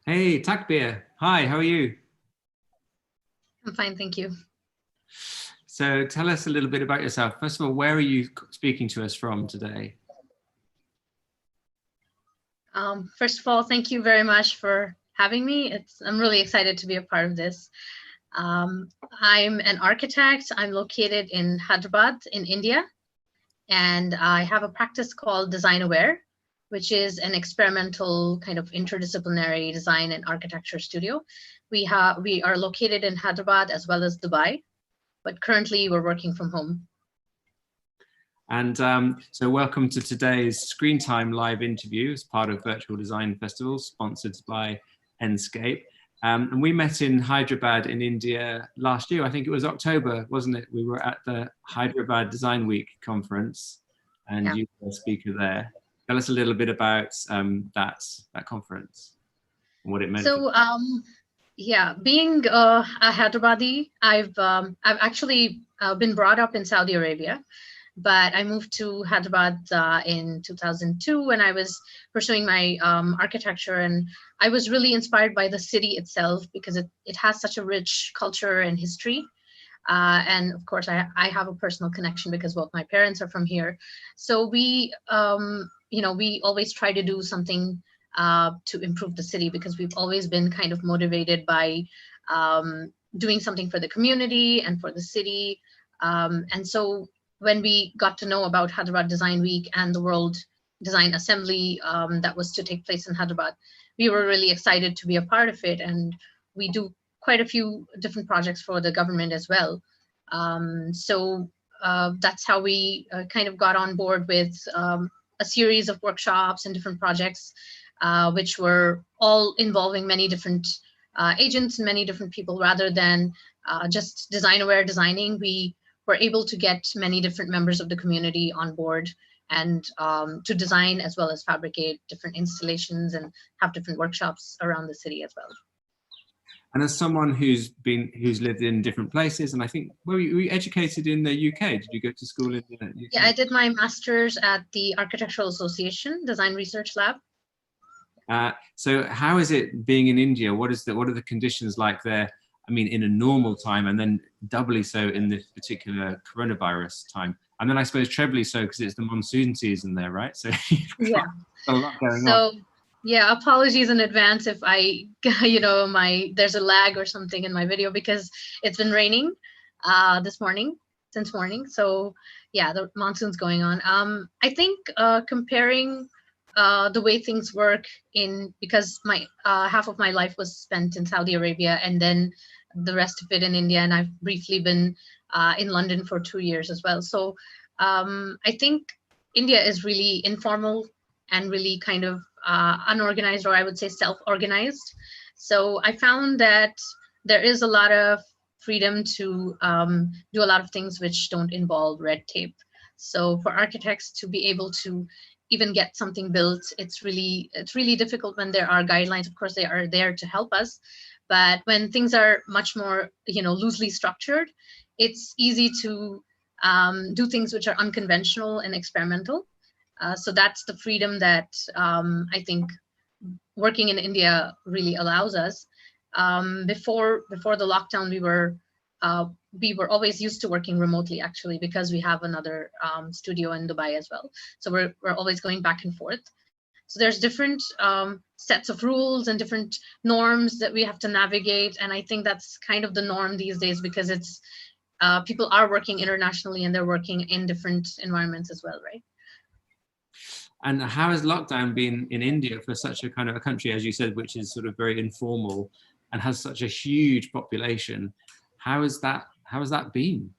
Hey, Takbir. Hi, how are you? I'm fine, thank you. So tell us a little bit about yourself. First of all, where are you speaking to us from today? First of all, thank you very much for having me. I'm really excited to be a part of this. Um, I'm an architect. I'm located in Hyderabad in India, and I have a practice called Design Aware, which is an experimental kind of interdisciplinary design and architecture studio. We are located in Hyderabad as well as Dubai, but currently we're working from home. And so welcome to today's Screen Time live interview as part of Virtual Design Festival, sponsored by Enscape. And we met in Hyderabad in India last year. I think it was October, wasn't it? We were at the Hyderabad Design Week conference and Yeah. you were a speaker there. Tell us a little bit about that conference and what it meant for you. So yeah, being a Hyderabadi, I've actually been brought up in Saudi Arabia, but I moved to Hyderabad in 2002 when I was pursuing my architecture, and I was really inspired by the city itself because it has such a rich culture and history. And of course, I have a personal connection because both my parents are from here. So we always try to do something to improve the city because we've always been kind of motivated by doing something for the community and for the city. And so when we got to know about Hyderabad Design Week and the World Design Assembly that was to take place in Hyderabad, we were really excited to be a part of it. And we do quite a few different projects for the government as well. That's how we kind of got on board with a series of workshops and different projects, which were all involving many different agents and many different people rather than just design aware designing. We were able to get many different members of the community on board and to design as well as fabricate different installations and have different workshops around the city as well. And as someone who's lived in different places, and I think, were you educated in the UK? Did you go to school in the Yeah, I UK? did my master's at the Architectural Association Design Research Lab. So how is it being in India? What are the conditions like there? I mean, in a normal time, and then doubly so in this particular coronavirus time, and then I suppose trebly so because it's the monsoon season there, right? So you've Yeah. got a lot going on. So yeah, apologies in advance if I, there's a lag or something in my video because it's been raining this morning, since morning. So yeah, the monsoon's going on. I think comparing the way things work because my half of my life was spent in Saudi Arabia and then the rest of it in India, and I've briefly been in London for 2 years as well. So I think India is really informal and really kind of unorganized, or I would say self-organized. So I found that there is a lot of freedom to do a lot of things which don't involve red tape. So for architects to be able to even get something built, it's really difficult when there are guidelines. Of course, they are there to help us, but when things are much more loosely structured, it's easy to do things which are unconventional and experimental. So that's the freedom that I think working in India really allows us. Before the lockdown, we were always used to working remotely actually because we have another studio in Dubai as well. So we're always going back and forth. So there's different sets of rules and different norms that we have to navigate, and I think that's kind of the norm these days because it's people are working internationally and they're working in different environments as well, right? And how has lockdown been in India for such a kind of a country, as you said, which is sort of very informal and has such a huge population? How has that been?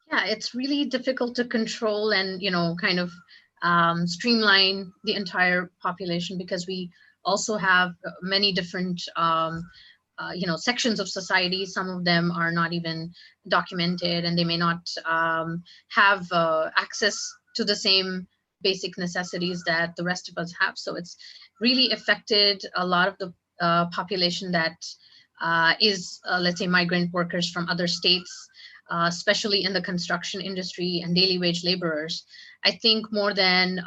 Yeah, it's really difficult to control and kind of streamline the entire population because we also have many different sections of society. Some of them are not even documented and they may not have access to the same basic necessities that the rest of us have. So it's really affected a lot of the population that is let's say migrant workers from other states, especially in the construction industry and daily wage laborers. I think more than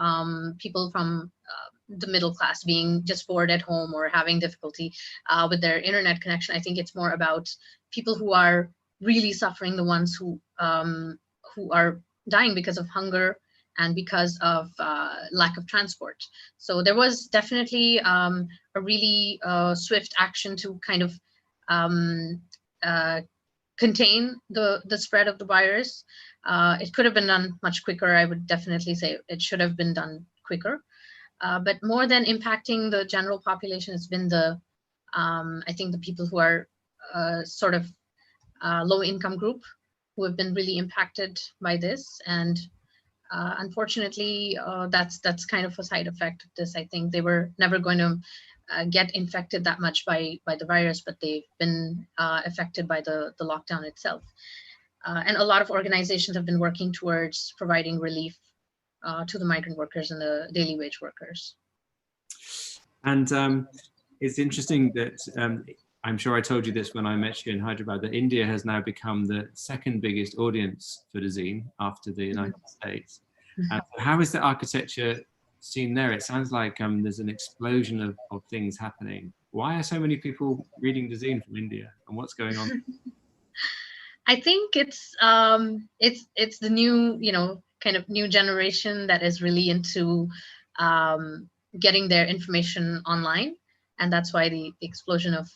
people from the middle class being just bored at home or having difficulty with their internet connection. I think it's more about people who are really suffering, the ones who are dying because of hunger and because of lack of transport. So there was definitely a really swift action to kind of contain the spread of the virus. It could have been done much quicker. I would definitely say it should have been done quicker. But more than impacting the general population, it's been I think the people who are sort of low income group who have been really impacted by this. And unfortunately, that's kind of a side effect of this. I think they were never going to get infected that much by the virus, but they've been affected by the lockdown itself. And a lot of organizations have been working towards providing relief to the migrant workers and the daily wage workers. And it's interesting that I'm sure I told you this when I met you in Hyderabad, that India has now become the second biggest audience for Dezeen after the United States. How is the architecture seen there? It sounds like there's an explosion of things happening. Why are so many people reading Dezeen from India, and what's going on? I think it's the new, kind of new generation that is really into getting their information online. And that's why the explosion of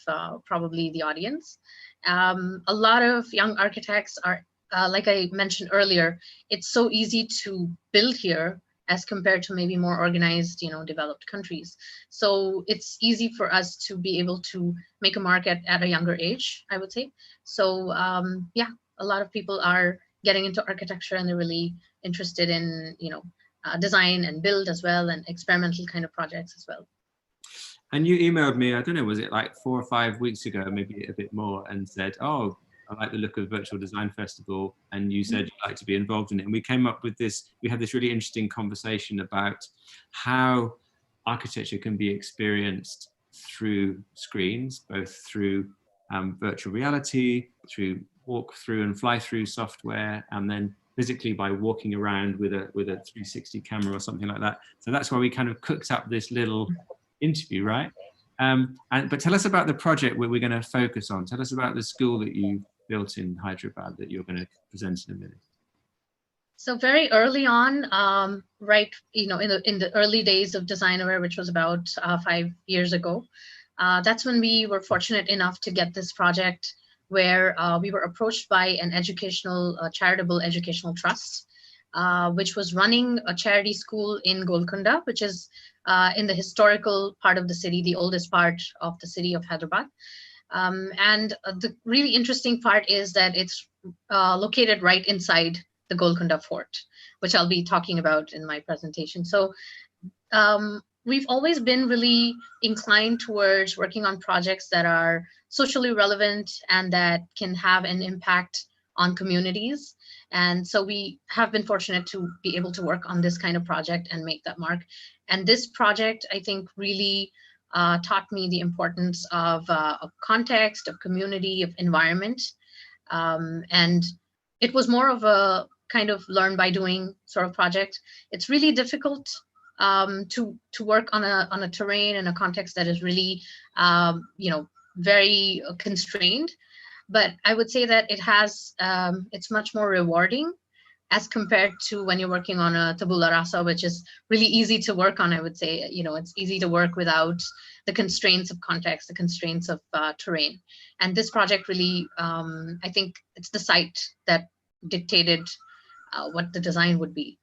probably the audience. A lot of young architects are, like I mentioned earlier, it's so easy to build here as compared to maybe more organized, developed countries. So it's easy for us to be able to make a mark at a younger age, I would say. So yeah, a lot of people are getting into architecture and they're really interested in, design and build as well, and experimental kind of projects as well. And you emailed me, I don't know, was it like 4 or 5 weeks ago, maybe a bit more, and said, oh, I like the look of the Virtual Design Festival, and you said you'd like to be involved in it. And we came up with this, we had this really interesting conversation about how architecture can be experienced through screens, both through virtual reality, through walk-through and fly-through software, and then physically by walking around with a 360 camera or something like that. So that's why we kind of cooked up this little interview, right? But tell us about the project where we're going to focus on. Tell us about the school that you built in Hyderabad that you're going to present in a minute. So very early on, right, in the early days of Designerware, which was about 5 years ago, that's when we were fortunate enough to get this project where we were approached by an charitable educational trust, which was running a charity school in Golconda, which is in the historical part of the city, the oldest part of the city of Hyderabad. And the really interesting part is that it's located right inside the Golconda Fort, which I'll be talking about in my presentation. So we've always been really inclined towards working on projects that are socially relevant and that can have an impact on communities. And so we have been fortunate to be able to work on this kind of project and make that mark. And this project, I think, really taught me the importance of context, of community, of environment. And it was more of a kind of learn by doing sort of project. It's really difficult to work on a terrain and a context that is really, very constrained. But I would say that it has, it's much more rewarding as compared to when you're working on a tabula rasa, which is really easy to work on. I would say, it's easy to work without the constraints of context, the constraints of terrain. And this project really, I think it's the site that dictated what the design would be.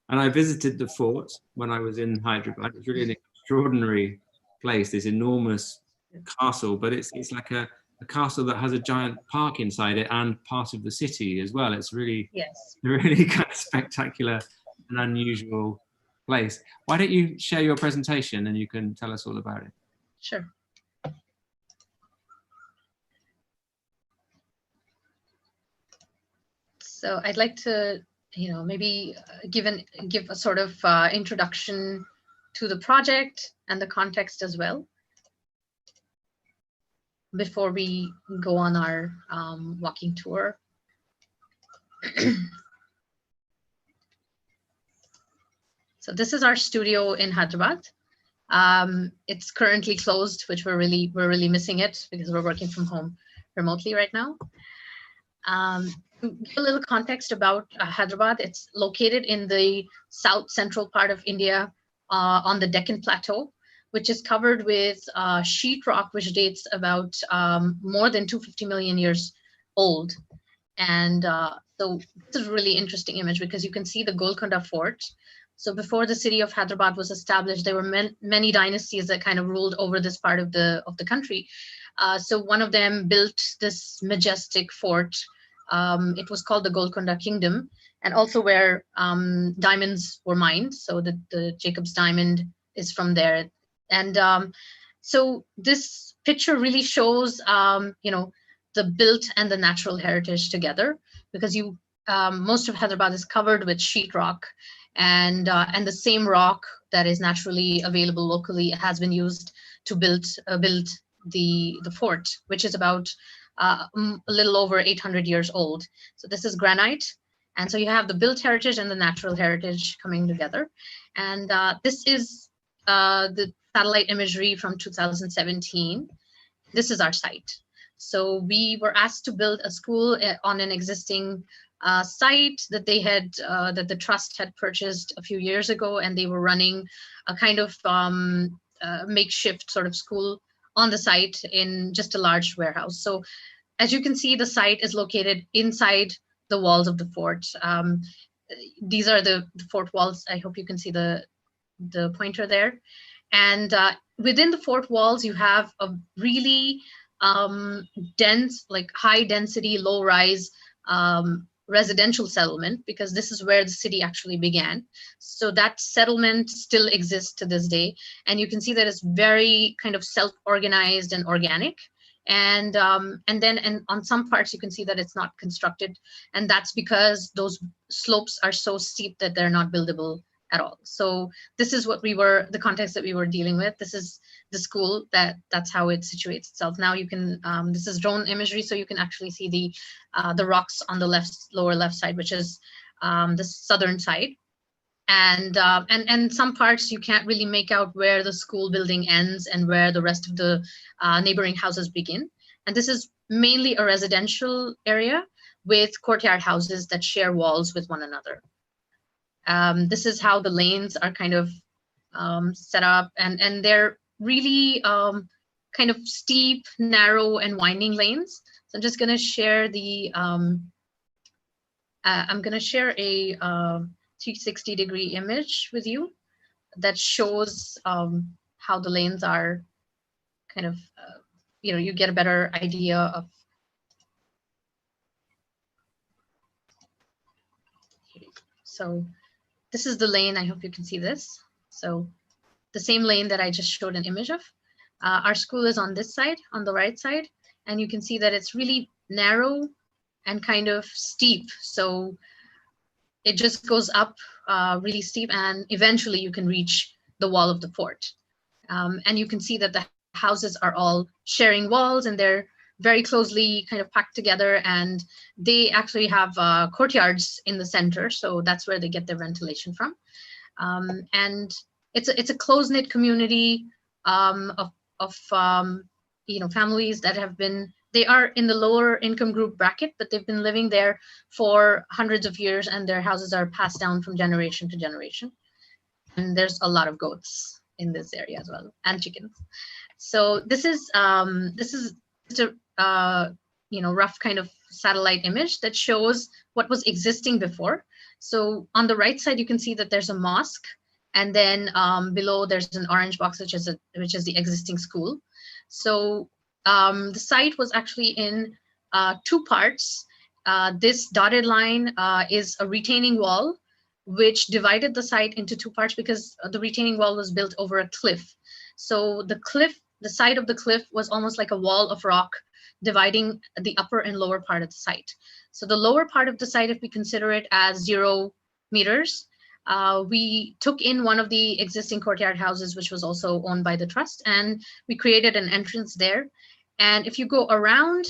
And I visited the fort when I was in Hyderabad. It's really an extraordinary place, this enormous castle, but it's like a castle that has a giant park inside it and part of the city as well. It's really, really kind of spectacular and unusual place. Why don't you share your presentation and you can tell us all about it? Sure. So I'd like to, maybe give a sort of introduction to the project and the context as well, before we go on our walking tour. So this is our studio in Hyderabad. It's currently closed, which we're really missing it because we're working from home remotely right now. Give a little context about Hyderabad. It's located in the south central part of India on the Deccan Plateau, which is covered with sheetrock, which dates about more than 250 million years old. And so this is a really interesting image because you can see the Golconda Fort. So before the city of Hyderabad was established, there were many dynasties that kind of ruled over this part of the country. So one of them built this majestic fort. It was called the Golconda Kingdom, and also where diamonds were mined. So the Jacob's diamond is from there. And so this picture really shows, the built and the natural heritage together, because most of Hyderabad is covered with sheetrock, and the same rock that is naturally available locally has been used to build the fort, which is about a little over 800 years old. So this is granite. And so you have the built heritage and the natural heritage coming together. And this is the satellite imagery from 2017. This is our site. So we were asked to build a school on an existing site that that the trust had purchased a few years ago, and they were running a kind of makeshift sort of school on the site in just a large warehouse. So as you can see, the site is located inside the walls of the fort. These are the fort walls. I hope you can see the pointer there. And within the fort walls, you have a really dense, like high density, low rise residential settlement, because this is where the city actually began. So that settlement still exists to this day. And you can see that it's very kind of self-organized and organic. And then on some parts, you can see that it's not constructed. And that's because those slopes are so steep that they're not buildable at all. So this is the context that we were dealing with. This is the school, that's how it situates itself. Now you can, this is drone imagery, so you can actually see the rocks on the lower left side, which is the southern side. And some parts you can't really make out where the school building ends and where the rest of the neighboring houses begin. And this is mainly a residential area with courtyard houses that share walls with one another. This is how the lanes are kind of set up, and they're really kind of steep, narrow, and winding lanes. So I'm just going to share I'm going to share a 360-degree image with you that shows how the lanes are kind of, you get a better idea of. So this is the lane. I hope you can see this. So the same lane that I just showed an image of. Our school is on this side, on the right side, and you can see that it's really narrow and kind of steep. So it just goes up really steep, and eventually you can reach the wall of the fort. And you can see that the houses are all sharing walls, and they're very closely kind of packed together, and they actually have courtyards in the center, so that's where they get their ventilation from. And it's a close-knit community of families that have been, they are in the lower income group bracket, but they've been living there for hundreds of years, and their houses are passed down from generation to generation. And there's a lot of goats in this area as well, and chickens. So this is just a rough kind of satellite image that shows what was existing before. So on the right side, you can see that there's a mosque, and then below there's an orange box, which is the existing school. So the site was actually in two parts. This dotted line is a retaining wall, which divided the site into two parts because the retaining wall was built over a cliff. So the side of the cliff was almost like a wall of rock dividing the upper and lower part of the site. So the lower part of the site, if we consider it as 0 meters, we took in one of the existing courtyard houses, which was also owned by the trust, and we created an entrance there. And if you go around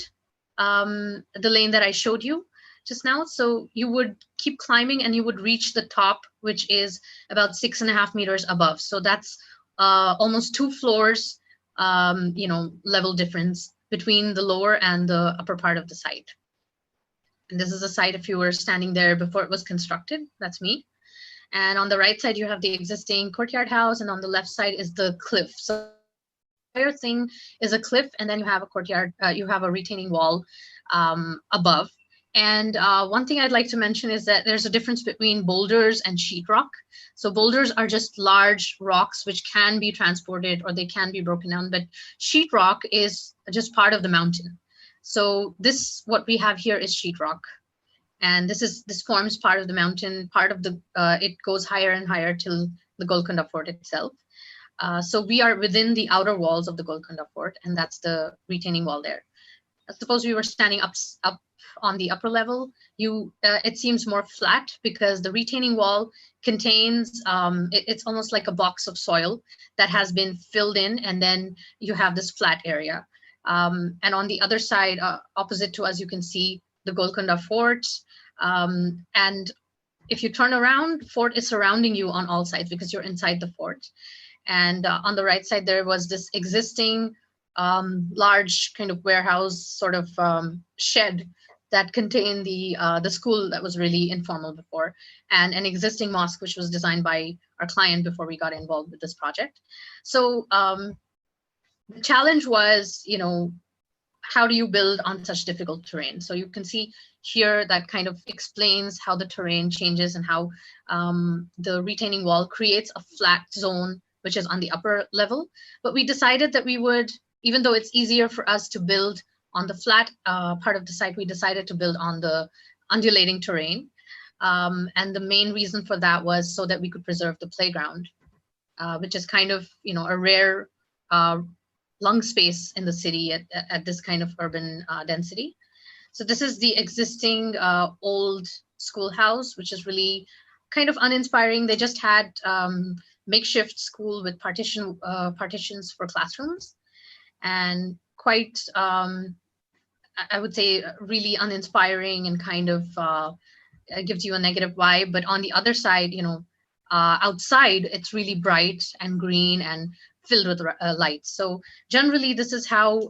the lane that I showed you, just now. So you would keep climbing and you would reach the top, which is about 6.5 meters above. So that's almost 2 floors, level difference between the lower and the upper part of the site. And this is a site if you were standing there before it was constructed. That's me. And on the right side, you have the existing courtyard house, and on the left side is the cliff. So the entire thing is a cliff, and then you have a courtyard, you have a retaining wall above. And one thing I'd like to mention is that there's a difference between boulders and sheetrock. So boulders are just large rocks which can be transported or they can be broken down, but sheetrock is just part of the mountain. So this, what we have here is sheetrock. And this forms part of the mountain, part of the, it goes higher and higher till the Golconda Fort itself. So we are within the outer walls of the Golconda Fort, and that's the retaining wall there. Suppose we were standing up on the upper level, it seems more flat because the retaining wall contains, it's almost like a box of soil that has been filled in, and then you have this flat area. And on the other side, opposite to us, you can see the Golconda Fort. And if you turn around, fort is surrounding you on all sides because you're inside the fort. And on the right side, there was this existing large kind of warehouse sort of shed that contained the school that was really informal before, and an existing mosque which was designed by our client before we got involved with this project. So the challenge was, how do you build on such difficult terrain? So you can see here that kind of explains how the terrain changes and how the retaining wall creates a flat zone which is on the upper level. But we decided that we would, even though it's easier for us to build on the flat part of the site, we decided to build on the undulating terrain. And the main reason for that was so that we could preserve the playground, which is kind of, a rare lung space in the city at this kind of urban density. So this is the existing old schoolhouse, which is really kind of uninspiring. They just had makeshift school with partitions for classrooms, and quite, I would say, really uninspiring and kind of gives you a negative vibe. But on the other side, outside, it's really bright and green and filled with lights. So generally, this is how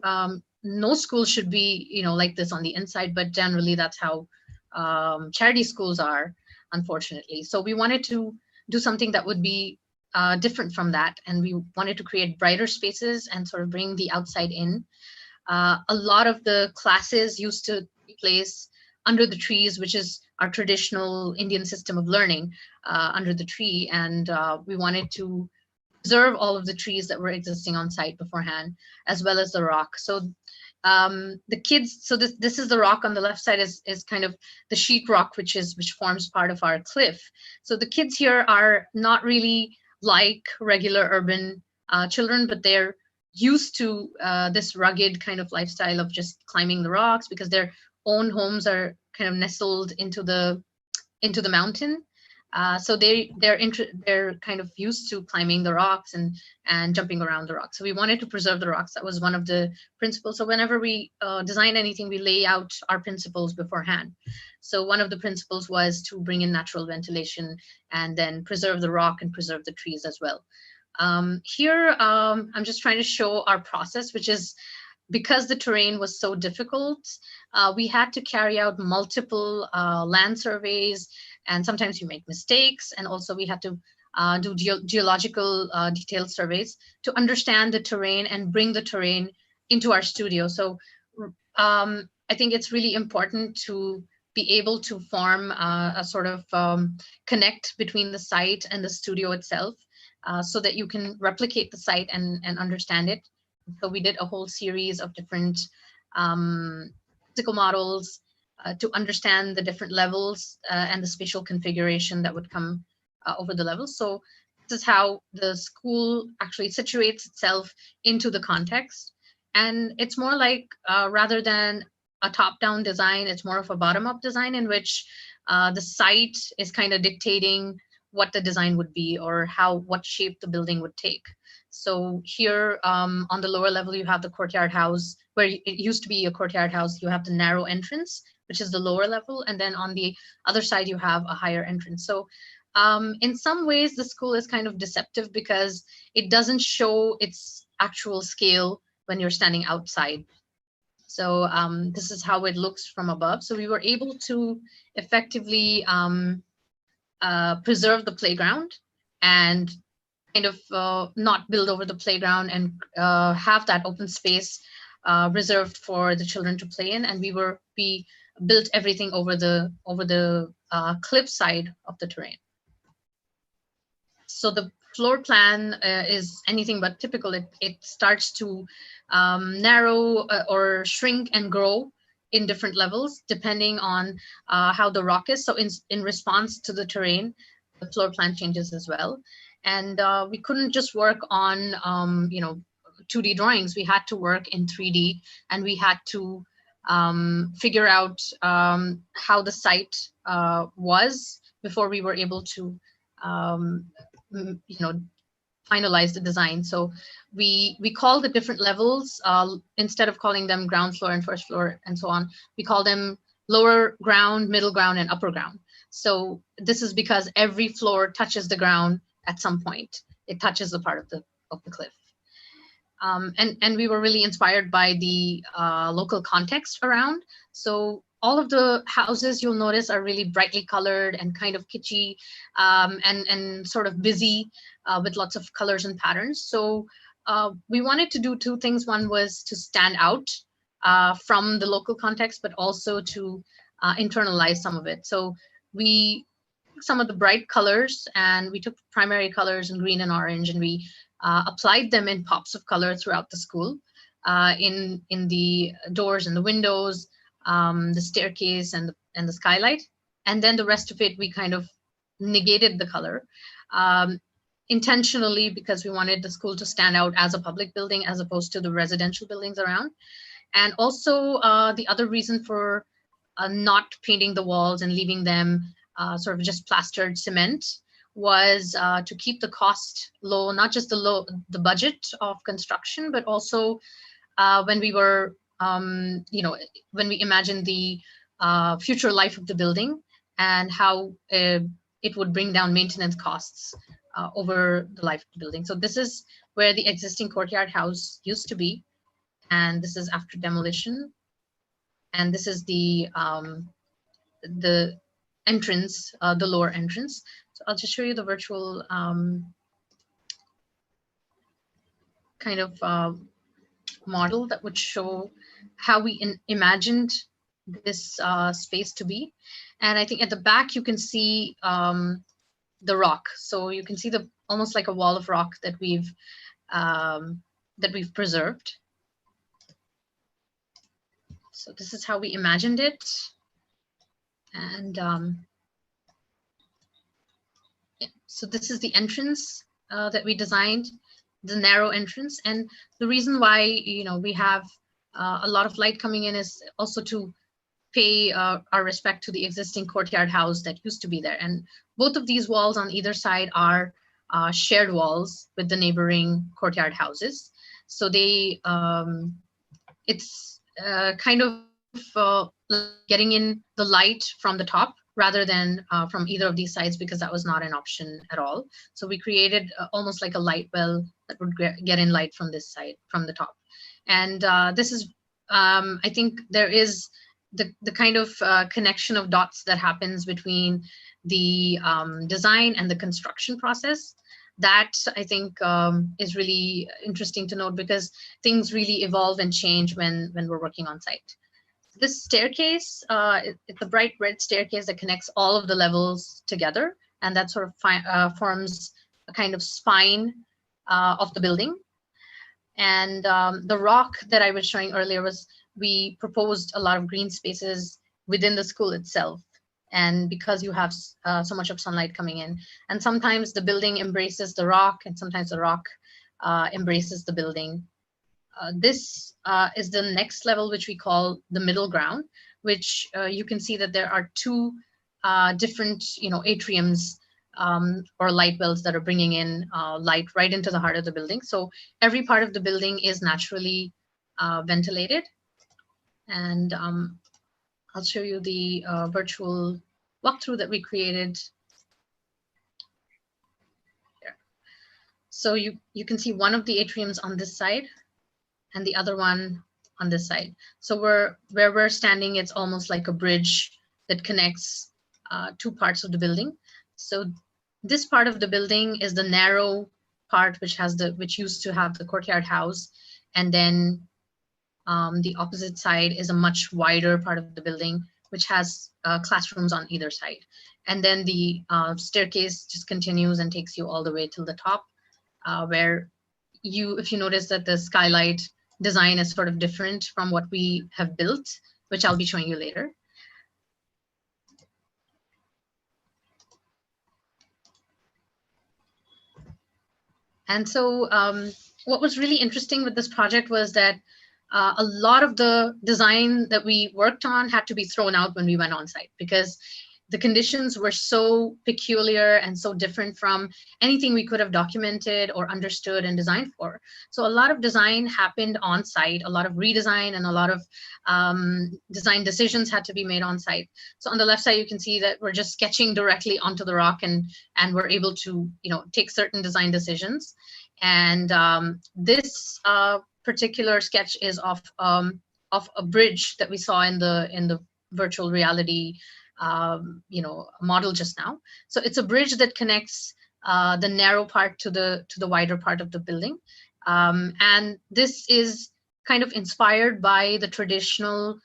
no school should be, like this on the inside, but generally that's how charity schools are, unfortunately. So we wanted to do something that would be different from that. And we wanted to create brighter spaces and sort of bring the outside in. A lot of the classes used to take place under the trees, which is our traditional Indian system of learning, under the tree. And we wanted to preserve all of the trees that were existing on site beforehand, as well as the rock. So the kids, so this is the rock on the left side is kind of the sheetrock, which forms part of our cliff. So the kids here are not really like regular urban children, but they're used to this rugged kind of lifestyle of just climbing the rocks because their own homes are kind of nestled into the mountain. So they're kind of used to climbing the rocks and jumping around the rocks. So we wanted to preserve the rocks. That was one of the principles. So whenever we design anything, we lay out our principles beforehand. So one of the principles was to bring in natural ventilation and then preserve the rock and preserve the trees as well. Here, I'm just trying to show our process, which is because the terrain was so difficult, we had to carry out multiple land surveys, and sometimes you make mistakes. And also we had to do geological detailed surveys to understand the terrain and bring the terrain into our studio. So I think it's really important to be able to form a sort of connect between the site and the studio itself, so that you can replicate the site and understand it. So we did a whole series of different physical models to understand the different levels and the spatial configuration that would come over the levels. So this is how the school actually situates itself into the context. And it's more like, rather than a top-down design, it's more of a bottom-up design in which the site is kind of dictating what the design would be or what shape the building would take. So here on the lower level, you have the courtyard house, where it used to be a courtyard house. You have the narrow entrance, which is the lower level. And then on the other side, you have a higher entrance. So in some ways, the school is kind of deceptive because it doesn't show its actual scale when you're standing outside. So this is how it looks from above. So we were able to effectively preserve the playground and kind of not build over the playground and have that open space reserved for the children to play in. And we built everything over the cliff side of the terrain. So the floor plan is anything but typical. It starts to narrow or shrink and grow in different levels depending on how the rock is. So in response to the terrain, the floor plan changes as well. And we couldn't just work on 2D drawings. We had to work in 3D, and we had to figure out how the site was before we were able to finalize the design. So we call the different levels, instead of calling them ground floor and first floor and so on, we call them lower ground, middle ground, and upper ground. So this is because every floor touches the ground at some point. It touches the part of the cliff. And we were really inspired by the local context around. So all of the houses you'll notice are really brightly colored and kind of kitschy, and sort of busy with lots of colors and patterns. So we wanted to do two things. One was to stand out from the local context, but also to internalize some of it. So we took some of the bright colors, and we took primary colors in green and orange, and we applied them in pops of color throughout the school, in the doors and the windows, the staircase and the skylight. And then the rest of it, we kind of negated the color intentionally, because we wanted the school to stand out as a public building as opposed to the residential buildings around. And also the other reason for not painting the walls and leaving them sort of just plastered cement was to keep the cost low, not just the budget of construction, but also when we were, when we imagined the future life of the building and how it would bring down maintenance costs over the life of the building. So this is where the existing courtyard house used to be, and this is after demolition. And this is the entrance, the lower entrance. So I'll just show you the virtual kind of model that would show how we imagined this space to be. And I think at the back you can see the rock. So you can see almost like a wall of rock that we've preserved. So this is how we imagined it. And yeah, so this is the entrance that we designed, the narrow entrance. And the reason why we have a lot of light coming in is also to pay our respect to the existing courtyard house that used to be there. And both of these walls on either side are shared walls with the neighboring courtyard houses. So they it's kind of getting in the light from the top rather than from either of these sides, because that was not an option at all. So we created almost like a light well that would get in light from this side, from the top. And this is, I think there is the kind of connection of dots that happens between the design and the construction process. That I think is really interesting to note, because things really evolve and change when we're working on site. This staircase, it's a bright red staircase that connects all of the levels together, and that sort of forms a kind of spine of the building. And the rock that I was showing earlier was, we proposed a lot of green spaces within the school itself. And because you have so much of sunlight coming in, and sometimes the building embraces the rock, and sometimes the rock embraces the building. This is the next level, which we call the middle ground, which you can see that there are two different, atriums or light wells that are bringing in light right into the heart of the building. So every part of the building is naturally ventilated. And I'll show you the virtual walkthrough that we created. Here. So you can see one of the atriums on this side and the other one on this side. So where we're standing, it's almost like a bridge that connects two parts of the building. So this part of the building is the narrow part, which used to have the courtyard house, and then the opposite side is a much wider part of the building, which has classrooms on either side. And then the staircase just continues and takes you all the way till the top, where if you notice that the skylight design is sort of different from what we have built, which I'll be showing you later. And so what was really interesting with this project was that a lot of the design that we worked on had to be thrown out when we went on site, because the conditions were so peculiar and so different from anything we could have documented or understood and designed for. So a lot of design happened on site, a lot of redesign and a lot of design decisions had to be made on site. So on the left side, you can see that we're just sketching directly onto the rock, and we're able to, take certain design decisions. And this particular sketch is of a bridge that we saw in the virtual reality model just now. So it's a bridge that connects the narrow part to the wider part of the building. And this is kind of inspired by the traditional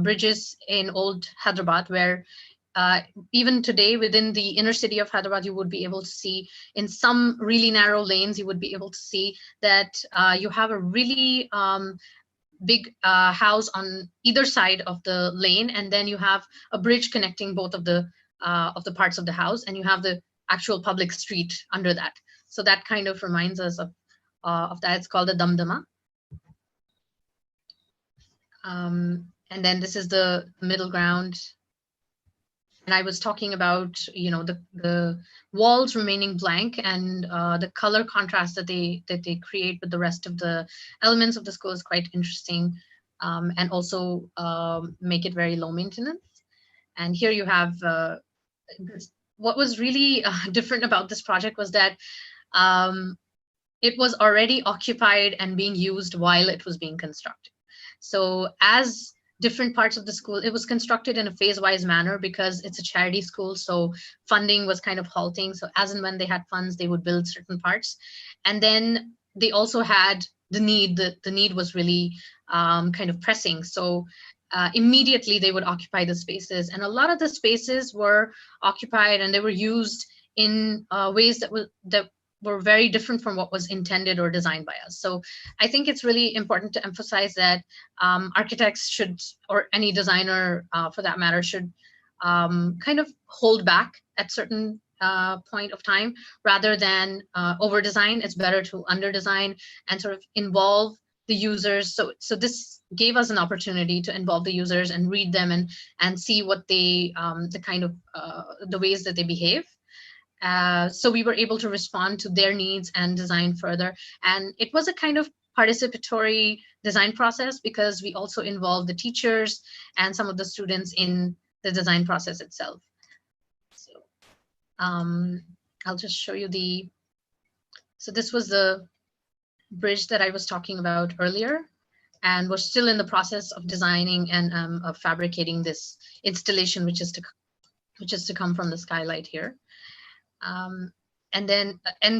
bridges in old Hyderabad, where even today within the inner city of Hyderabad, you would be able to see in some really narrow lanes, you would be able to see that you have a really big house on either side of the lane, and then you have a bridge connecting both of the parts of the house, and you have the actual public street under that. So that kind of reminds us of that. It's called a damdama. And then this is the middle ground. And I was talking about, the walls remaining blank, and the color contrast that they create with the rest of the elements of the school is quite interesting, and also make it very low maintenance. And here you have what was really different about this project was that it was already occupied and being used while it was being constructed. So as different parts of the school, it was constructed in a phase-wise manner because it's a charity school, so funding was kind of halting. So as and when they had funds, they would build certain parts. And then they also had the need, the need was really kind of pressing. So immediately they would occupy the spaces, and a lot of the spaces were occupied and they were used in ways that were very different from what was intended or designed by us. So I think it's really important to emphasize that architects should, or any designer for that matter, should kind of hold back at certain point of time rather than over design. It's better to under design and sort of involve the users. So this gave us an opportunity to involve the users and read them and see what they, the kind of the ways that they behave. So we were able to respond to their needs and design further. And it was a kind of participatory design process because we also involved the teachers and some of the students in the design process itself. So I'll just show you so this was the bridge that I was talking about earlier, and we're still in the process of designing and of fabricating this installation, which is to come from the Skylight here. And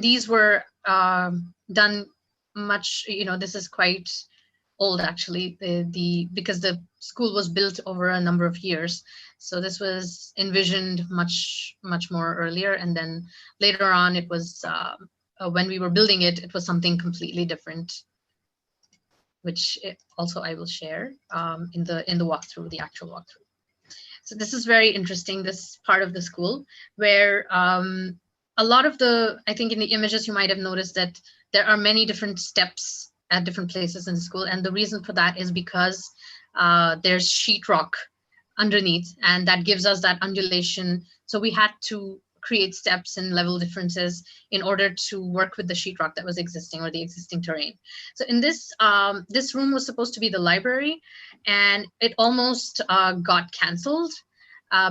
these were done much, this is quite old actually, because the school was built over a number of years. So this was envisioned much more earlier, and then later on it was when we were building it, it was something completely different, which also I will share in the walkthrough, the actual walkthrough. So this is very interesting, this part of the school, where a lot of I think in the images you might have noticed that there are many different steps at different places in the school. And the reason for that is because there's sheetrock underneath, and that gives us that undulation So we had to create steps and level differences in order to work with the sheetrock that was existing, or the existing terrain. So in this, this room was supposed to be the library, and it almost got canceled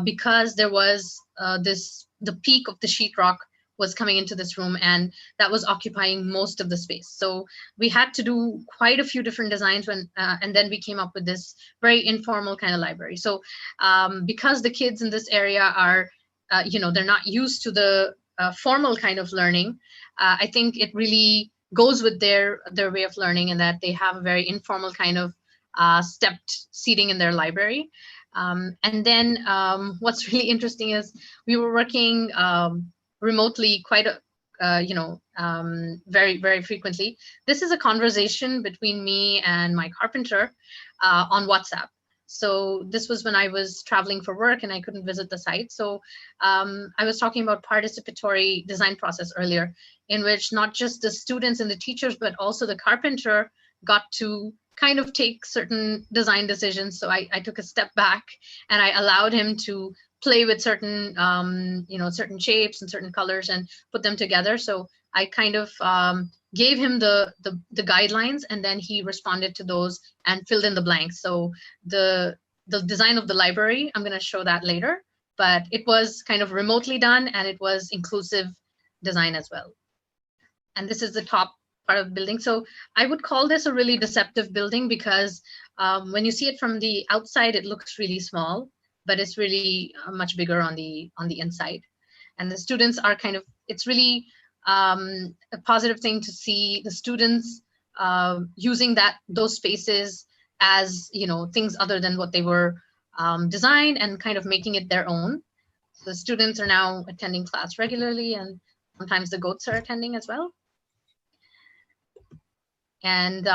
because there was the peak of the sheetrock was coming into this room, and that was occupying most of the space. So we had to do quite a few different designs and then we came up with this very informal kind of library. So because the kids in this area are they're not used to the formal kind of learning. I think it really goes with their way of learning, and that they have a very informal kind of stepped seating in their library. And then what's really interesting is we were working remotely quite very, very frequently. This is a conversation between me and my carpenter on WhatsApp. So this was when I was traveling for work and I couldn't visit the site. So I was talking about participatory design process earlier, in which not just the students and the teachers, but also the carpenter got to kind of take certain design decisions. So I took a step back and I allowed him to play with certain, certain shapes and certain colors and put them together. So I kind of gave him the guidelines, and then he responded to those and filled in the blanks. So the design of the library, I'm going to show that later, but it was kind of remotely done, and it was inclusive design as well. And this is the top part of the building. So I would call this a really deceptive building, because when you see it from the outside, it looks really small, but it's really much bigger on the inside. And the students are kind of, it's really a positive thing to see the students using those spaces as things other than what they were designed, and kind of making it their own. So the students are now attending class regularly, and sometimes the goats are attending as well. And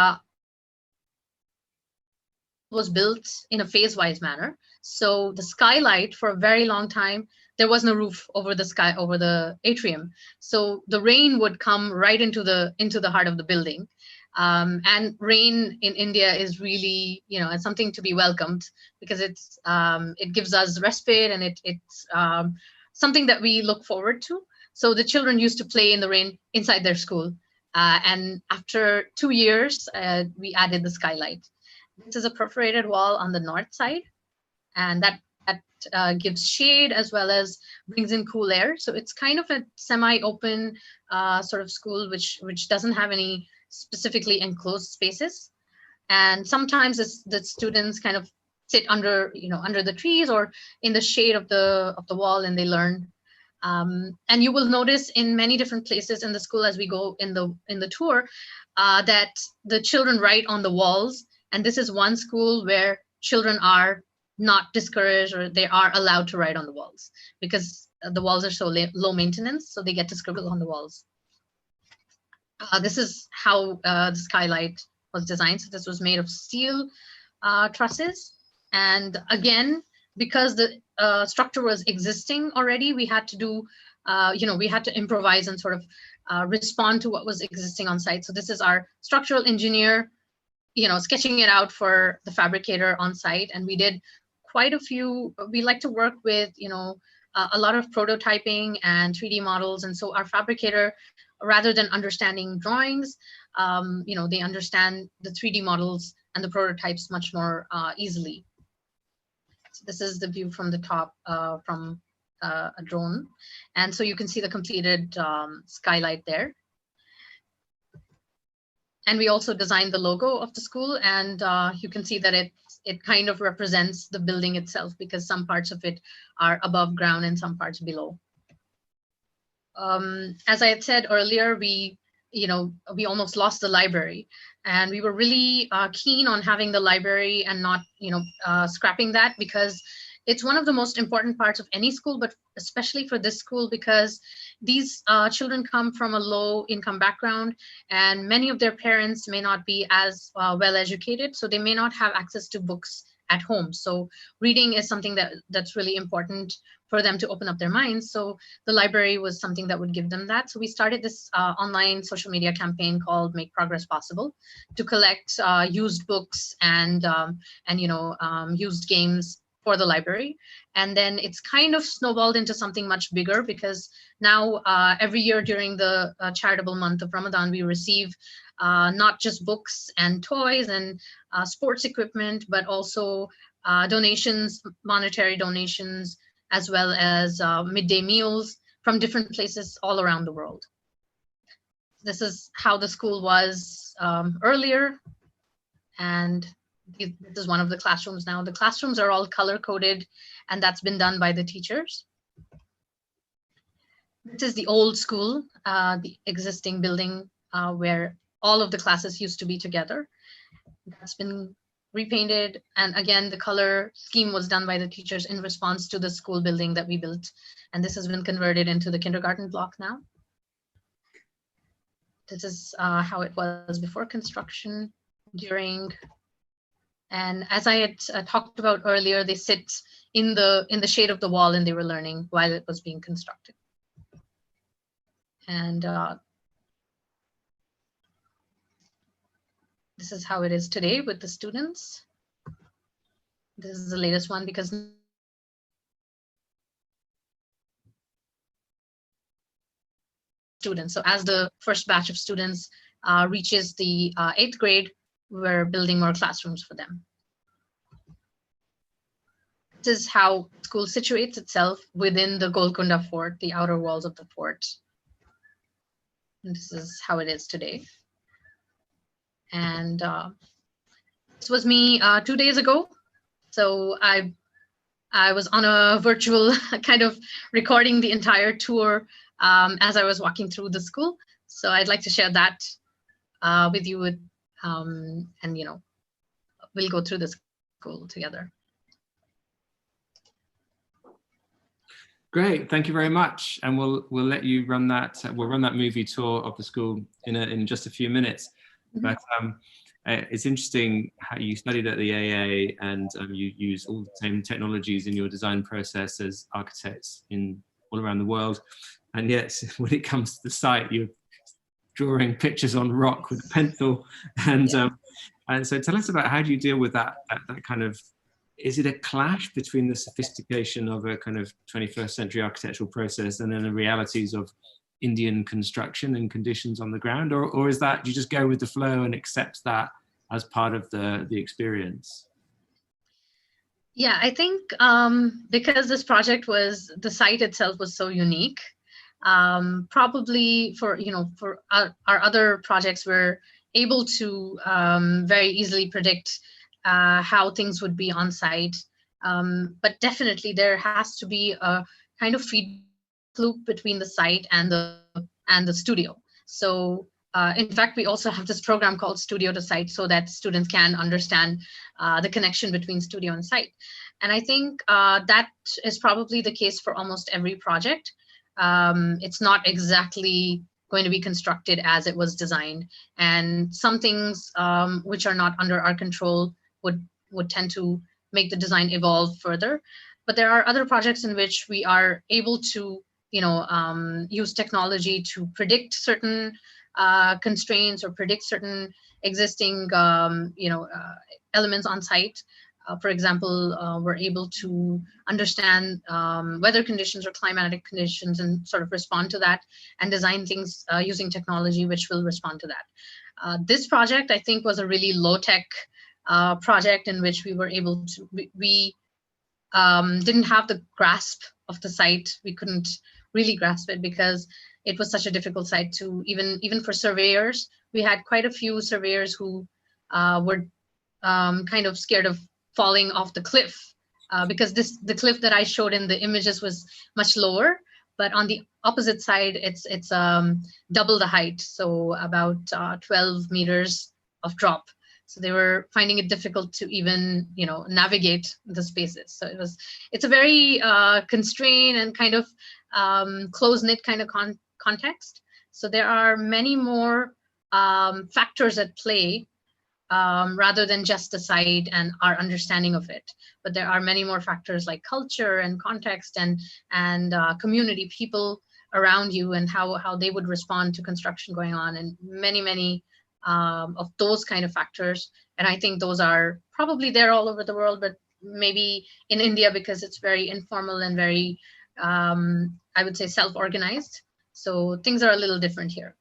was built in a phase-wise manner. So the Skylight, for a very long time, there was no roof over the sky, over the atrium. So the rain would come right into the heart of the building. And rain in India is really, it's something to be welcomed, because it gives us respite, and it's something that we look forward to. So the children used to play in the rain inside their school. And after 2 years, we added the Skylight. This is a perforated wall on the north side, and that gives shade as well as brings in cool air. So it's kind of a semi-open sort of school, which doesn't have any specifically enclosed spaces. And sometimes the students kind of sit under the trees or in the shade of the wall, and they learn. And you will notice in many different places in the school as we go in the tour that the children write on the walls. And this is one school where children are not discouraged, or they are allowed to write on the walls, because the walls are so low maintenance, so they get to scribble on the walls. This is how the Skylight was designed. So this was made of steel trusses. And again, because the structure was existing already, we had to do, we had to improvise and sort of respond to what was existing on site. So this is our structural engineer, sketching it out for the fabricator on site. And we did quite a few. We like to work with, a lot of prototyping and 3D models. And so our fabricator, rather than understanding drawings, they understand the 3D models and the prototypes much more easily. So this is the view from the top from a drone. And so you can see the completed Skylight there. And we also designed the logo of the school, and you can see that it kind of represents the building itself, because some parts of it are above ground and some parts below. As I had said earlier, we almost lost the library, and we were really keen on having the library and not, scrapping that, because it's one of the most important parts of any school, but especially for this school, because these children come from a low income background, and many of their parents may not be as well educated, so they may not have access to books at home. So reading is something that's really important for them to open up their minds. So the library was something that would give them that. So we started this online social media campaign called Make Progress Possible, to collect used books and used games for the library. And then it's kind of snowballed into something much bigger, because now every year during the charitable month of Ramadan, we receive not just books and toys and sports equipment, but also donations, monetary donations, as well as midday meals from different places all around the world. This is how the school was earlier, and this is one of the classrooms now. The classrooms are all color-coded, and that's been done by the teachers. This is the old school, the existing building where all of the classes used to be together. That's been repainted, and again, the color scheme was done by the teachers in response to the school building that we built, and this has been converted into the kindergarten block now. This is how it was before construction, during, and as I had talked about earlier, they sit in the shade of the wall and they were learning while it was being constructed. And this is how it is today with the students. This is the latest one, because students. So as the first batch of students reaches the 8th grade, we're building more classrooms for them. This is how school situates itself within the Golconda Fort, the outer walls of the fort. And this is how it is today. And this was me 2 days ago. So I was on a virtual kind of recording the entire tour as I was walking through the school. So I'd like to share that with you, and we'll go through the school together. Great, thank you very much, and we'll let you run that. We'll run that movie tour of the school in just a few minutes. Mm-hmm. But it's interesting how you studied at the AA, and you use all the same technologies in your design process as architects all around the world, and yet when it comes to the site, you're drawing pictures on rock with a pencil, and so tell us about how do you deal with that kind of. Is it a clash between the sophistication of a kind of 21st century architectural process and then the realities of Indian construction and conditions on the ground, or is that you just go with the flow and accept that as part of the experience? Yeah, I think because this project the site itself was so unique, probably for our other projects, we're able to very easily predict how things would be on site, but definitely there has to be a kind of feedback loop between the site and the studio. So in fact, we also have this program called Studio to Site, so that students can understand the connection between studio and site. And I think that is probably the case for almost every project. It's not exactly going to be constructed as it was designed, and some things which are not under our control would tend to make the design evolve further. But there are other projects in which we are able to, use technology to predict certain constraints or predict certain existing, elements on site. For example, we're able to understand weather conditions or climatic conditions and sort of respond to that and design things using technology which will respond to that. This project, I think, was a really low-tech project in which we were able to, we didn't have the grasp of the site. We couldn't really grasp it because it was such a difficult site to even for surveyors. We had quite a few surveyors who were kind of scared of falling off the cliff because the cliff that I showed in the images was much lower, but on the opposite side, it's double the height, so about 12 meters of drop. So they were finding it difficult to even, navigate the spaces. So it's a very constrained and kind of close-knit kind of context. So there are many more factors at play rather than just the site and our understanding of it. But there are many more factors like culture and context and community, people around you, and how they would respond to construction going on, and many of those kind of factors. And I think those are probably there all over the world, but maybe in India, because it's very informal and very, I would say, self-organized. So things are a little different here.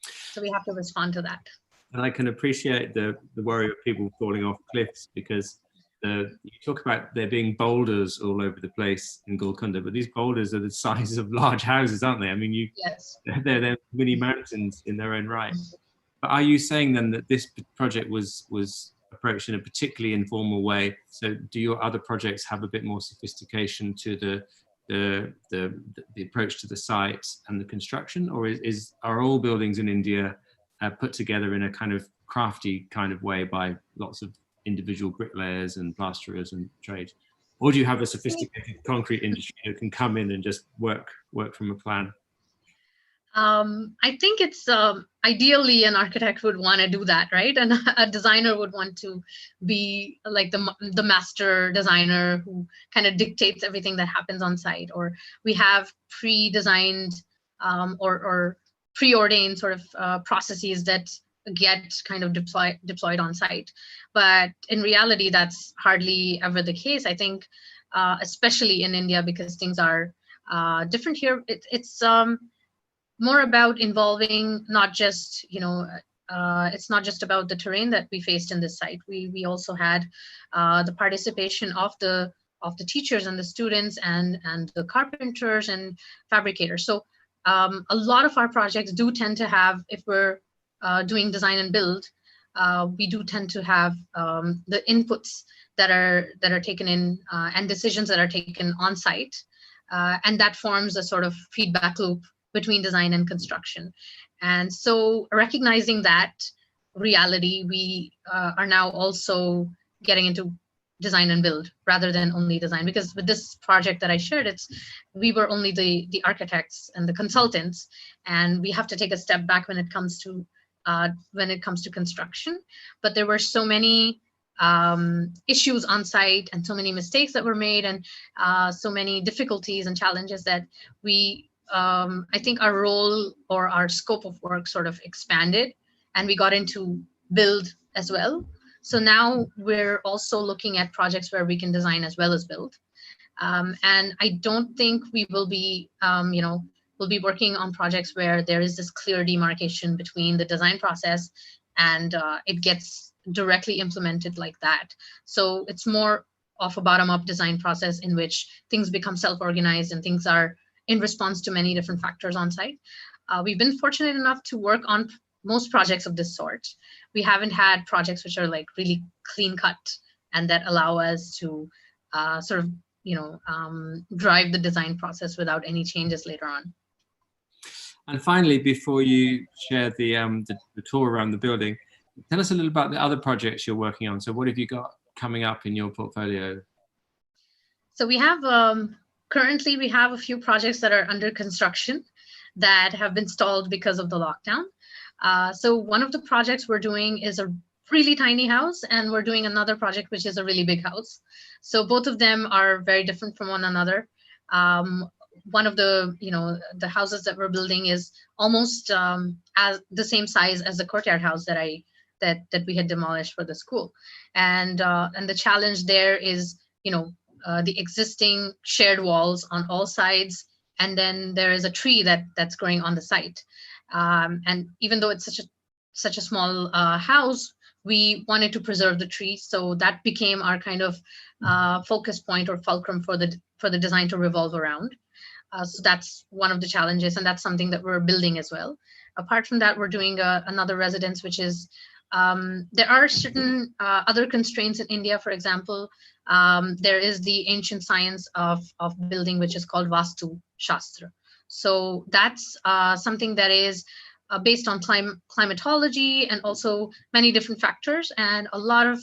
So we have to respond to that. And I can appreciate the worry of people falling off cliffs, because you talk about there being boulders all over the place in Golconda, but these boulders are the size of large houses, aren't they? I mean, Yes. they're mini mountains in their own right. But are you saying then that this project was approached in a particularly informal way? So do your other projects have a bit more sophistication to the approach to the site and the construction, or are all buildings in India put together in a kind of crafty kind of way by lots of individual bricklayers and plasterers and trade? Or do you have a sophisticated concrete industry that can come in and just work from a plan? I think it's ideally an architect would want to do that, right? And a designer would want to be like the master designer who kind of dictates everything that happens on site. Or we have pre-designed or preordained sort of processes that get kind of deployed on site. But in reality, that's hardly ever the case. I think, especially in India, because things are different here. It's more about involving not just, it's not just about the terrain that we faced in this site. We also had the participation of the teachers and the students and the carpenters and fabricators. So a lot of our projects do tend to have, if we're doing design and build, we do tend to have the inputs that are taken in and decisions that are taken on site, and that forms a sort of feedback loop between design and construction. And so recognizing that reality, we are now also getting into design and build rather than only design, because with this project that I shared, we were only the architects and the consultants, and we have to take a step back when it comes to construction. But there were so many issues on site and so many mistakes that were made, and so many difficulties and challenges that I think our role or our scope of work sort of expanded, and we got into build as well. So now we're also looking at projects where we can design as well as build. And I don't think we will be, we'll be working on projects where there is this clear demarcation between the design process and it gets directly implemented like that. So it's more of a bottom-up design process in which things become self-organized and things are in response to many different factors on site. We've been fortunate enough to work on most projects of this sort. We haven't had projects which are like really clean cut and that allow us to sort of, drive the design process without any changes later on. And finally, before you share the tour around the building, tell us a little about the other projects you're working on. So what have you got coming up in your portfolio? So we have, currently we have a few projects that are under construction that have been stalled because of the lockdown. So one of the projects we're doing is a really tiny house, and we're doing another project which is a really big house. So both of them are very different from one another. One of the, the houses that we're building is almost as the same size as the courtyard house that we had demolished for the school. And the challenge there is, the existing shared walls on all sides, and then there is a tree that's growing on the site. And even though it's such a small house, we wanted to preserve the tree, so that became our kind of focus point or fulcrum for the design to revolve around. So that's one of the challenges, and that's something that we're building as well. Apart from that, we're doing another residence, which is there are certain other constraints in India. For example, there is the ancient science of building, which is called Vastu Shastra. So that's something that is based on climatology and also many different factors. And a lot of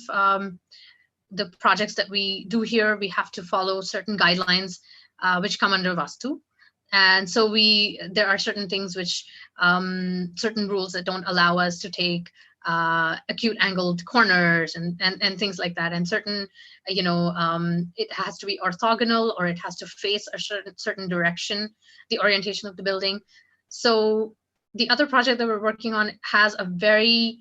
the projects that we do here, we have to follow certain guidelines which come under Vastu. And so there are certain things which, certain rules that don't allow us to take acute angled corners and things like that. And certain, it has to be orthogonal, or it has to face a certain direction, the orientation of the building. So the other project that we're working on has a very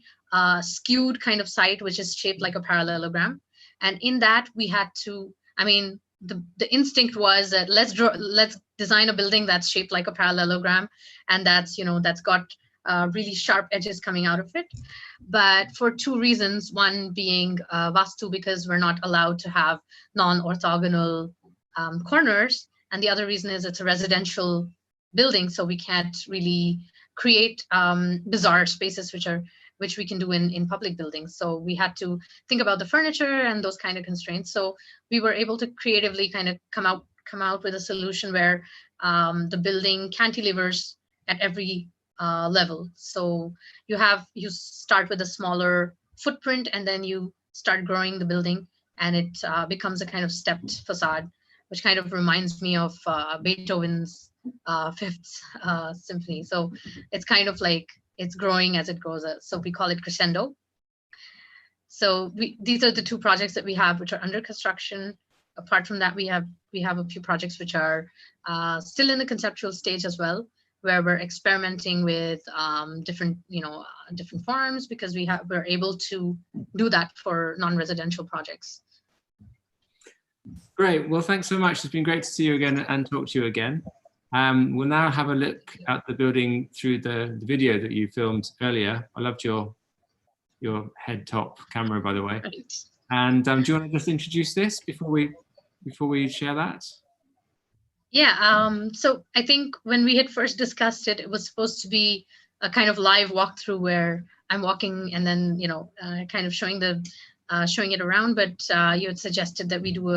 skewed kind of site, which is shaped like a parallelogram. And in that we had to, I mean, the instinct was that let's design a building that's shaped like a parallelogram, and that's, you know, that's got really sharp edges coming out of it. But for two reasons, one being Vastu, because we're not allowed to have non-orthogonal corners, and the other reason is it's a residential building, so we can't really create bizarre spaces which we can do in public buildings. So we had to think about the furniture and those kind of constraints. So we were able to creatively kind of come out with a solution where the building cantilevers at every level. So you start with a smaller footprint, and then you start growing the building, and it becomes a kind of stepped facade, which kind of reminds me of Beethoven's Fifth Symphony. So it's kind of like it's growing as it grows. So we call it crescendo. So these are the two projects that we have, which are under construction. Apart from that, we have a few projects which are still in the conceptual stage as well, where we're experimenting with different forms, because we're able to do that for non-residential projects. Great. Well, thanks so much. It's been great to see you again and talk to you again. We'll now have a look at the building through the video that you filmed earlier. I loved your head top camera, by the way. Right. And do you want to just introduce this before we share that? Yeah. So I think when we had first discussed it, it was supposed to be a kind of live walkthrough where I'm walking and then, you know, kind of showing it around. But you had suggested that we do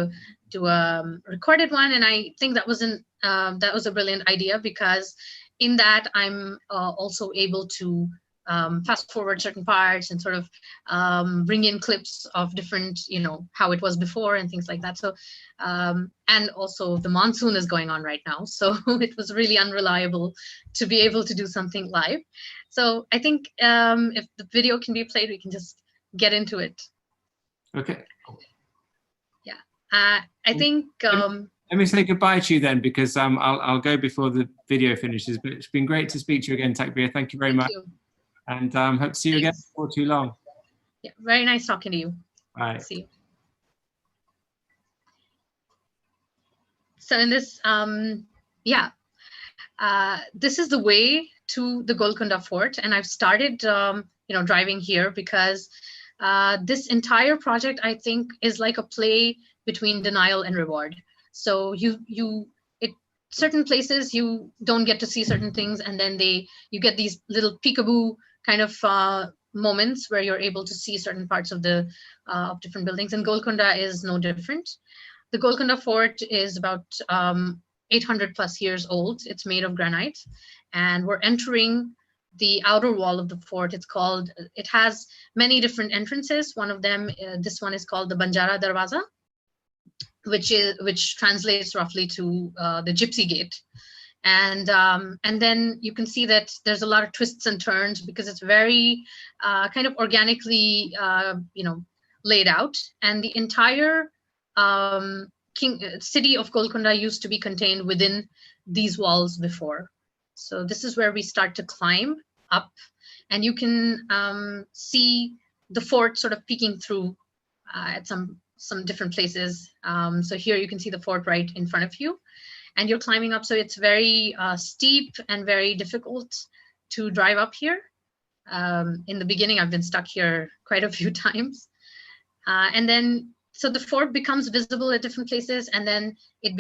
a recorded one, and I think that was a brilliant idea, because in that I'm also able to fast forward certain parts and sort of bring in clips of different, you know, how it was before and things like that. So and also the monsoon is going on right now, so it was really unreliable to be able to do something live. So I think if the video can be played, we can just get into it. Okay. Yeah. I think let me say goodbye to you then, because I'll go before the video finishes. But it's been great to speak to you again, Takbir. Thank you very much. you. And hope to see you again before too long. Yeah, very nice talking to you. Bye. See you. So in this, this is the way to the Golconda Fort, and I've started, driving here because this entire project, I think, is like a play between denial and reward. So certain places you don't get to see certain things, and then you get these little peekaboo kind of moments where you're able to see certain parts of of different buildings. And Golconda is no different. The Golconda Fort is about 800 plus years old. It's made of granite, and we're entering the outer wall of the fort. It has many different entrances. One of them, this one is called the Banjara Darwaza, which translates roughly to the Gypsy Gate. And then you can see that there's a lot of twists and turns, because it's very kind of organically, laid out. And the entire city of Golconda used to be contained within these walls before. So this is where we start to climb up, and you can see the fort sort of peeking through at some different places. So here you can see the fort right in front of you, and you're climbing up. So it's very steep and very difficult to drive up here. In the beginning, I've been stuck here quite a few times. And then, so the fort becomes visible at different places, and then it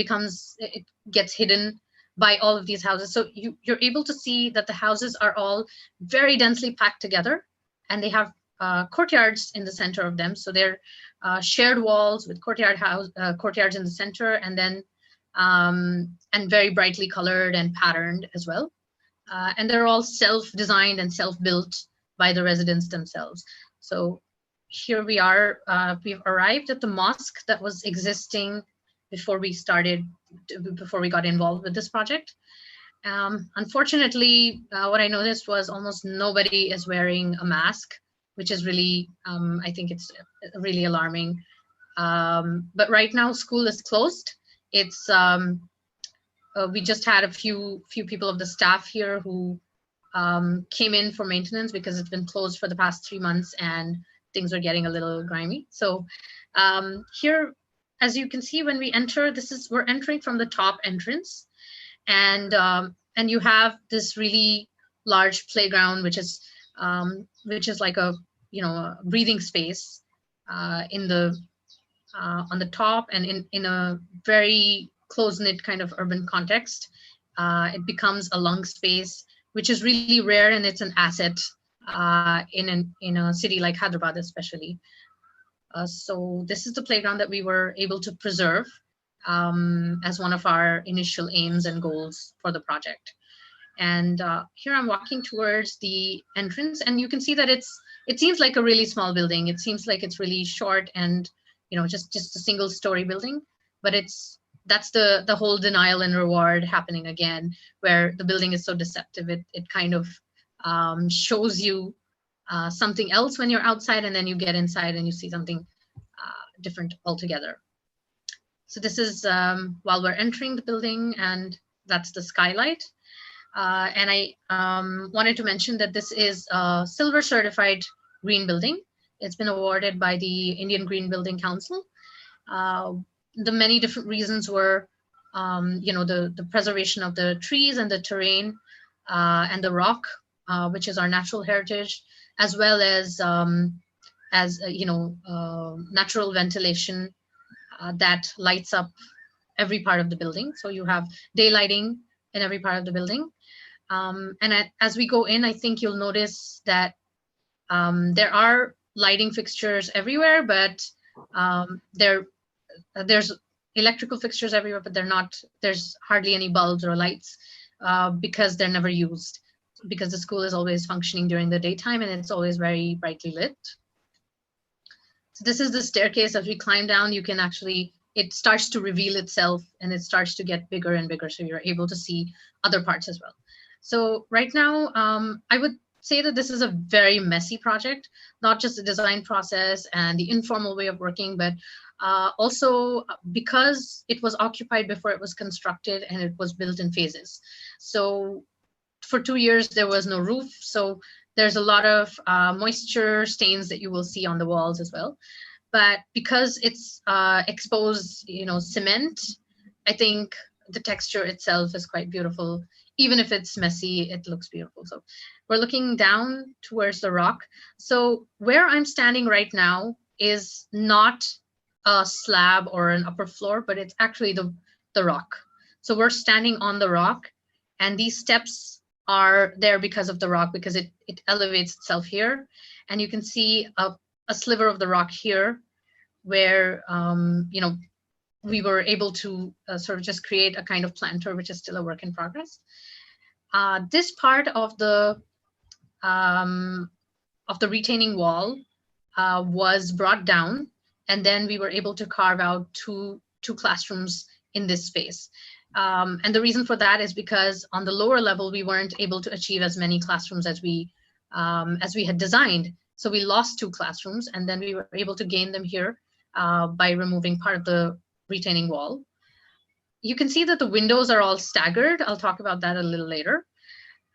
gets hidden by all of these houses. So you're able to see that the houses are all very densely packed together, and they have courtyards in the center of them. So they're shared walls with courtyards in the center, and then and very brightly colored and patterned as well. And they're all self-designed and self-built by the residents themselves. So here we are. We've arrived at the mosque that was existing before we got involved with this project. Unfortunately, what I noticed was almost nobody is wearing a mask, which is really, I think it's really alarming. But right now, school is closed. It's we just had a few people of the staff here who came in for maintenance, because it's been closed for the past 3 months, and things were getting a little grimy. So here, as you can see, when we enter, we're entering from the top entrance, and you have this really large playground, which is like a a breathing space in the on the top, and in a very close-knit kind of urban context. It becomes a lung space, which is really rare, and it's an asset in a city like Hyderabad, especially. So this is the playground that we were able to preserve as one of our initial aims and goals for the project. And here I'm walking towards the entrance, and you can see that it seems like a really small building. It seems like it's really short and just a single story building, but that's the whole denial and reward happening again, where the building is so deceptive. It kind of shows you something else when you're outside, and then you get inside and you see something different altogether. So this is while we're entering the building, and that's the Skylight. And I wanted to mention that this is a silver certified green building. It's been awarded by the Indian Green Building Council. The many different reasons were, the preservation of the trees and the terrain and the rock, which is our natural heritage, as well as natural ventilation that lights up every part of the building. So you have daylighting in every part of the building. And as we go in, I think you'll notice that there are lighting fixtures everywhere, but there's electrical fixtures everywhere, but there's hardly any bulbs or lights because they're never used, because the school is always functioning during the daytime and it's always very brightly lit. So this is the staircase. As we climb down, it starts to reveal itself and it starts to get bigger and bigger, so you're able to see other parts as well. So right now, I would say that this is a very messy project, not just the design process and the informal way of working, but also because it was occupied before it was constructed and it was built in phases. So for 2 years, there was no roof. So there's a lot of moisture stains that you will see on the walls as well. But because it's exposed, cement, I think the texture itself is quite beautiful. Even if it's messy, it looks beautiful. So we're looking down towards the rock. So where I'm standing right now is not a slab or an upper floor, but it's actually the rock. So we're standing on the rock, and these steps are there because of the rock, because it elevates itself here. And you can see a sliver of the rock here where, we were able to sort of just create a kind of planter, which is still a work in progress. This part of the retaining wall was brought down, and then we were able to carve out two classrooms in this space. And the reason for that is because on the lower level, we weren't able to achieve as many classrooms as we had designed. So we lost 2 classrooms, and then we were able to gain them here by removing part of the retaining wall. You can see that the windows are all staggered. I'll talk about that a little later.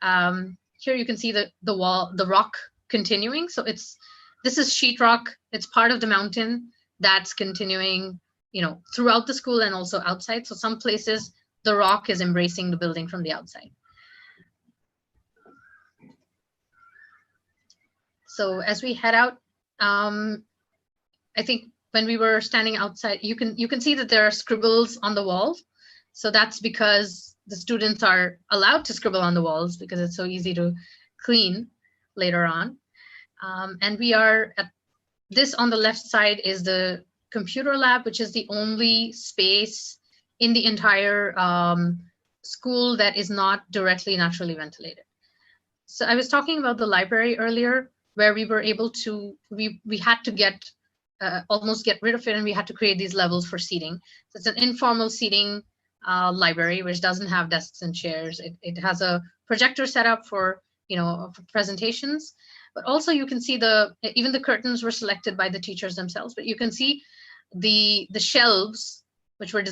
Here you can see the rock continuing. So this is sheetrock. It's part of the mountain that's continuing, throughout the school and also outside. So some places the rock is embracing the building from the outside. So as we head out, I think when we were standing outside, you can see that there are scribbles on the walls. So that's because the students are allowed to scribble on the walls because it's so easy to clean later on. And we are at this on the left side is the computer lab, which is the only space in the entire school that is not directly naturally ventilated. So I was talking about the library earlier, where we were able to, we had to almost get rid of it, and we had to create these levels for seating. So it's an informal seating library, which doesn't have desks and chairs. It has a projector set up for presentations, but also you can see even the curtains were selected by the teachers themselves, but you can see the shelves, which were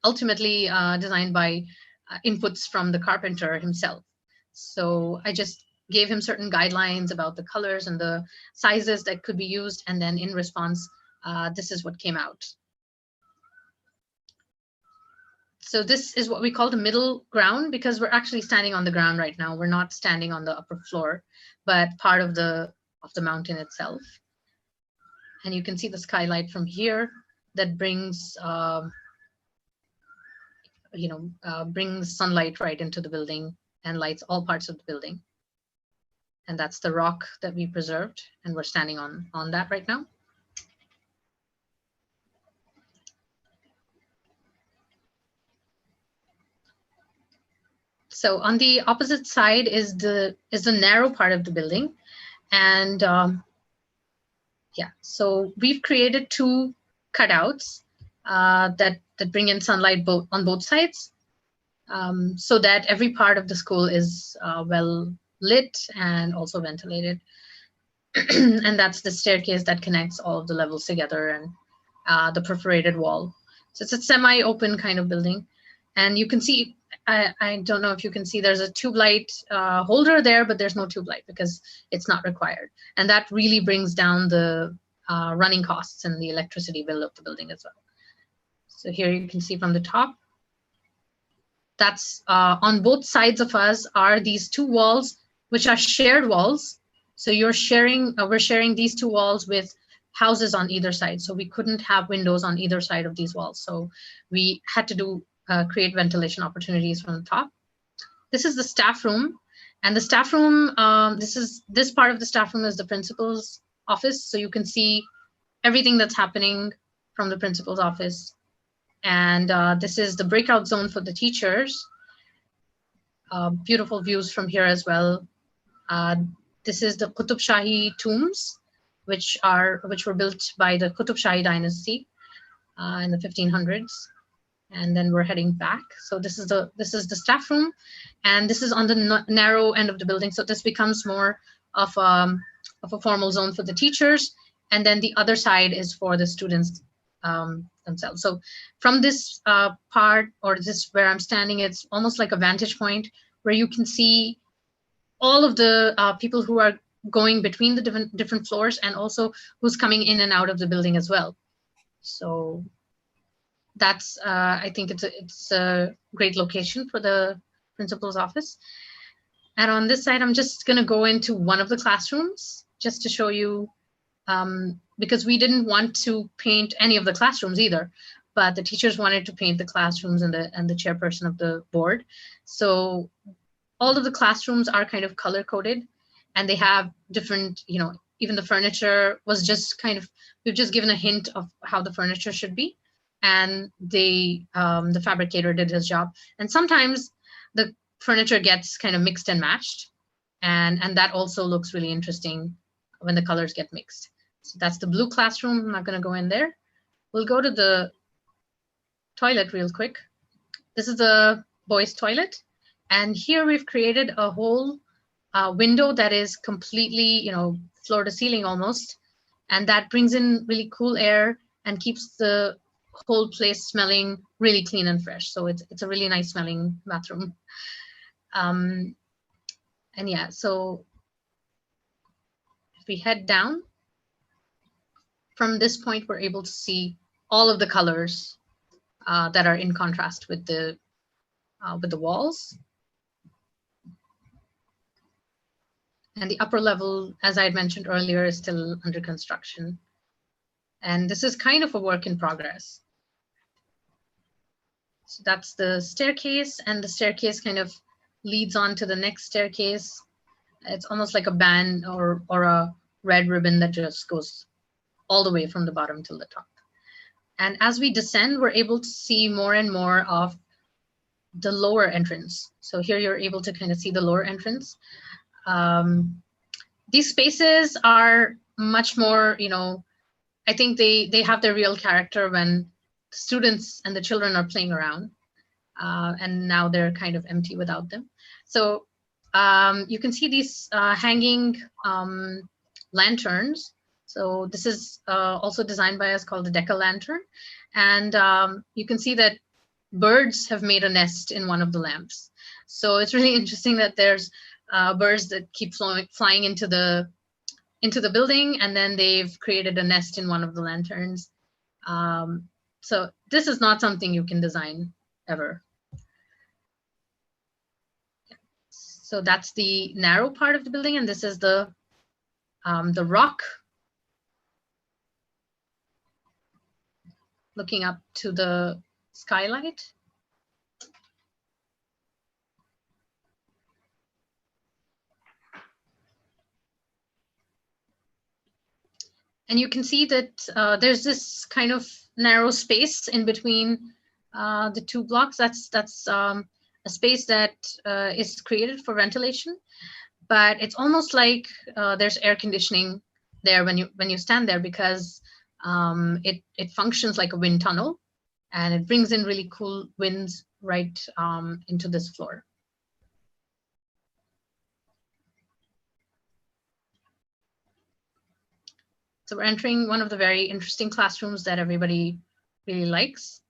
ultimately designed by inputs from the carpenter himself. So I just gave him certain guidelines about the colors and the sizes that could be used. And then in response, this is what came out. So this is what we call the middle ground, because we're actually standing on the ground right now. We're not standing on the upper floor, but part of the mountain itself. And you can see the skylight from here that brings, brings sunlight right into the building and lights all parts of the building. And that's the rock that we preserved, and we're standing on that right now. So on the opposite side is the narrow part of the building, and yeah, so we've created two cutouts that bring in sunlight on both sides, so that every part of the school is well lit and also ventilated. And that's the staircase that connects all of the levels together, and the perforated wall. So it's a semi-open kind of building, and you can see. I don't know if you can see, there's a tube light holder there, but there's no tube light because it's not required. And that really brings down the running costs and the electricity bill of the building as well. So here you can see from the top, that's on both sides of us are these two walls, which are shared walls. So we're sharing these two walls with houses on either side. So we couldn't have windows on either side of these walls. So we had to create ventilation opportunities from the top. This is the staff room, and the staff room, this part of the staff room is the principal's office. So you can see everything that's happening from the principal's office. And this is the breakout zone for the teachers. Beautiful views from here as well. This is the Qutub Shahi tombs, which were built by the Qutub Shahi dynasty in the 1500s. And then we're heading back. So this is the staff room, and this is on the narrow end of the building. So this becomes more of a formal zone for the teachers, and then the other side is for the students themselves. So from this part, or this where I'm standing, it's almost like a vantage point where you can see all of the people who are going between the different floors, and also who's coming in and out of the building as well. So that's, I think it's a great location for the principal's office. And on this side, I'm just going to go into one of the classrooms just to show you, because we didn't want to paint any of the classrooms either, but the teachers wanted to paint the classrooms and the chairperson of the board. So all of the classrooms are kind of color coded, and they have different, even the furniture was just we've just given a hint of how the furniture should be. And the fabricator did his job. And sometimes the furniture gets kind of mixed and matched, and that also looks really interesting when the colors get mixed. So that's the blue classroom. I'm not going to go in there. We'll go to the toilet real quick. This is the boys' toilet, and here we've created a whole window that is completely, floor to ceiling almost, and that brings in really cool air and keeps the whole place smelling really clean and fresh. So it's a really nice smelling bathroom. And yeah, so if we head down, from this point, we're able to see all of the colors that are in contrast with the walls. And the upper level, as I had mentioned earlier, is still under construction. And this is kind of a work in progress. So that's the staircase, and the staircase kind of leads on to the next staircase. It's almost like a band or a red ribbon that just goes all the way from the bottom till the top. And as we descend, we're able to see more and more of the lower entrance. So here you're able to kind of see the lower entrance. These spaces are much more, I think they have their real character when students and the children are playing around, and now they're kind of empty without them. So you can see these hanging lanterns. So this is also designed by us, called the Deca lantern. And you can see that birds have made a nest in one of the lamps. So it's really interesting that there's birds that keep flying into the building, and then they've created a nest in one of the lanterns. So this is not something you can design ever. So that's the narrow part of the building, and this is the rock looking up to the skylight. And you can see that there's this kind of narrow space in between the two blocks. That's a space that is created for ventilation, but it's almost like there's air conditioning there when you stand there, because it functions like a wind tunnel, and it brings in really cool winds right into this floor. So we're entering one of the very interesting classrooms that everybody really likes.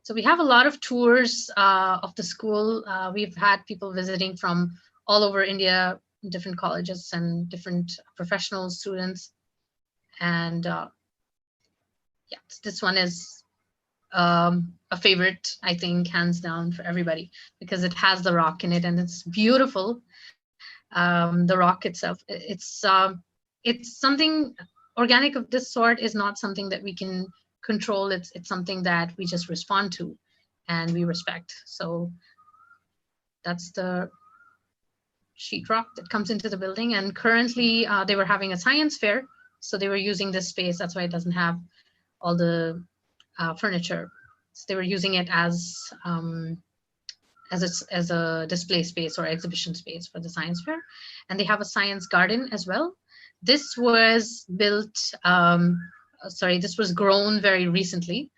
So we have a lot of tours of the school. We've had people visiting from all over India, different colleges and different professional students. And yeah, this one is a favorite, I think, hands down for everybody, because it has the rock in it and it's beautiful. The rock itself, it's something organic of this sort is not something that we can control. It's something that we just respond to and we respect. So that's the sheetrock that comes into the building. And currently they were having a science fair, so they were using this space. That's why it doesn't have all the furniture. So they were using it as a display space or exhibition space for the science fair. And they have a science garden as well. This was built, this was grown very recently.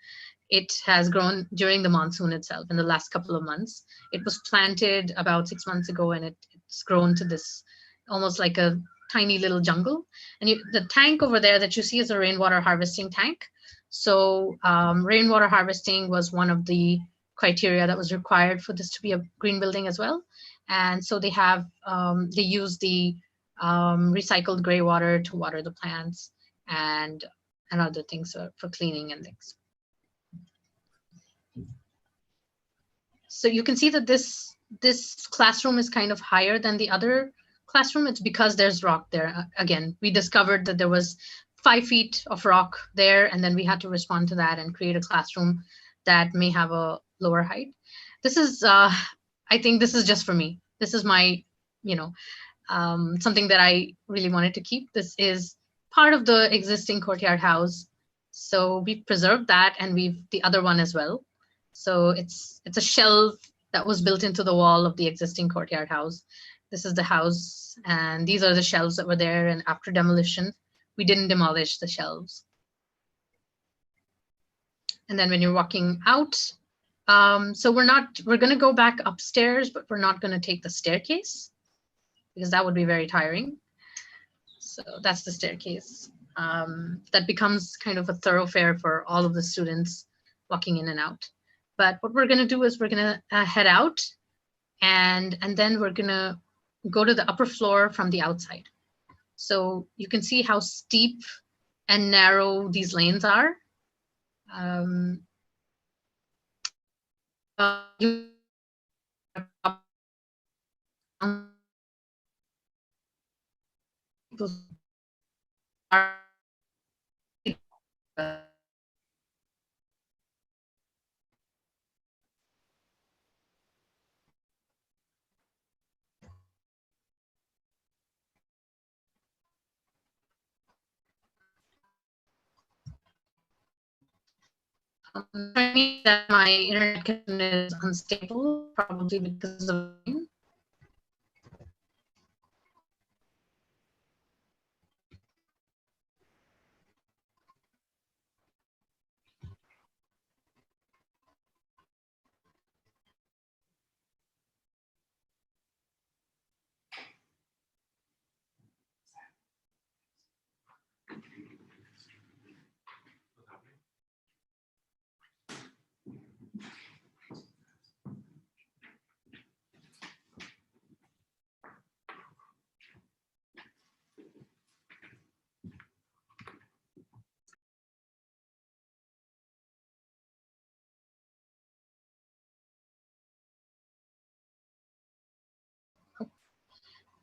It has grown during the monsoon itself in the last couple of months. It was planted about 6 months ago, and it's grown to this almost like a tiny little jungle. And the tank over there that you see is a rainwater harvesting tank. So rainwater harvesting was one of the criteria that was required for this to be a green building as well. And so they have, they use the recycled gray water to water the plants and other things for cleaning and things. So you can see that this classroom is kind of higher than the other classroom. It's because there's rock there. Again, we discovered that there was 5 feet of rock there, and then we had to respond to that and create a classroom that may have a lower height. This is, I think this is just for me. This is my, something that I really wanted to keep. This is part of the existing courtyard house. So we've preserved that, and the other one as well. So it's a shelf that was built into the wall of the existing courtyard house. This is the house, and these are the shelves that were there. And after demolition, we didn't demolish the shelves. And then when you're walking out, so we're going to go back upstairs, but we're not going to take the staircase because that would be very tiring. So that's the staircase. That becomes kind of a thoroughfare for all of the students walking in and out. But what we're going to do is we're going to head out, and then we're going to go to the upper floor from the outside. So you can see how steep and narrow these lanes are. That my internet connection is unstable, probably because of rain.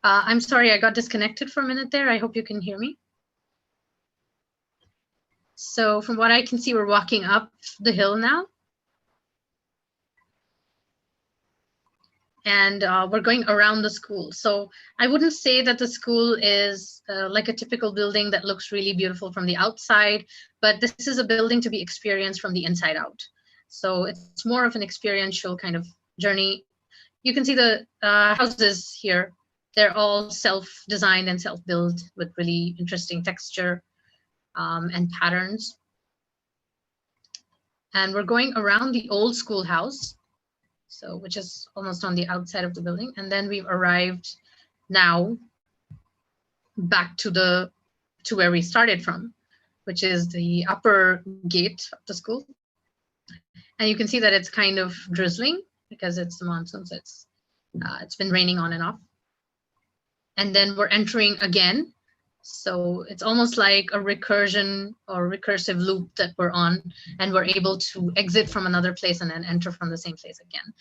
I'm sorry, I got disconnected for a minute there. I hope you can hear me. So from what I can see, we're walking up the hill now. And we're going around the school. So I wouldn't say that the school is like a typical building that looks really beautiful from the outside, but this is a building to be experienced from the inside out. So it's more of an experiential kind of journey. You can see the houses here. They're all self-designed and self-built with really interesting texture and patterns. And we're going around the old schoolhouse, so which is almost on the outside of the building. And then we've arrived now back to where we started from, which is the upper gate of the school. And you can see that it's kind of drizzling because it's the monsoon, so it's been raining on and off. And then we're entering again. So it's almost like a recursion or recursive loop that we're on, and we're able to exit from another place and then enter from the same place again.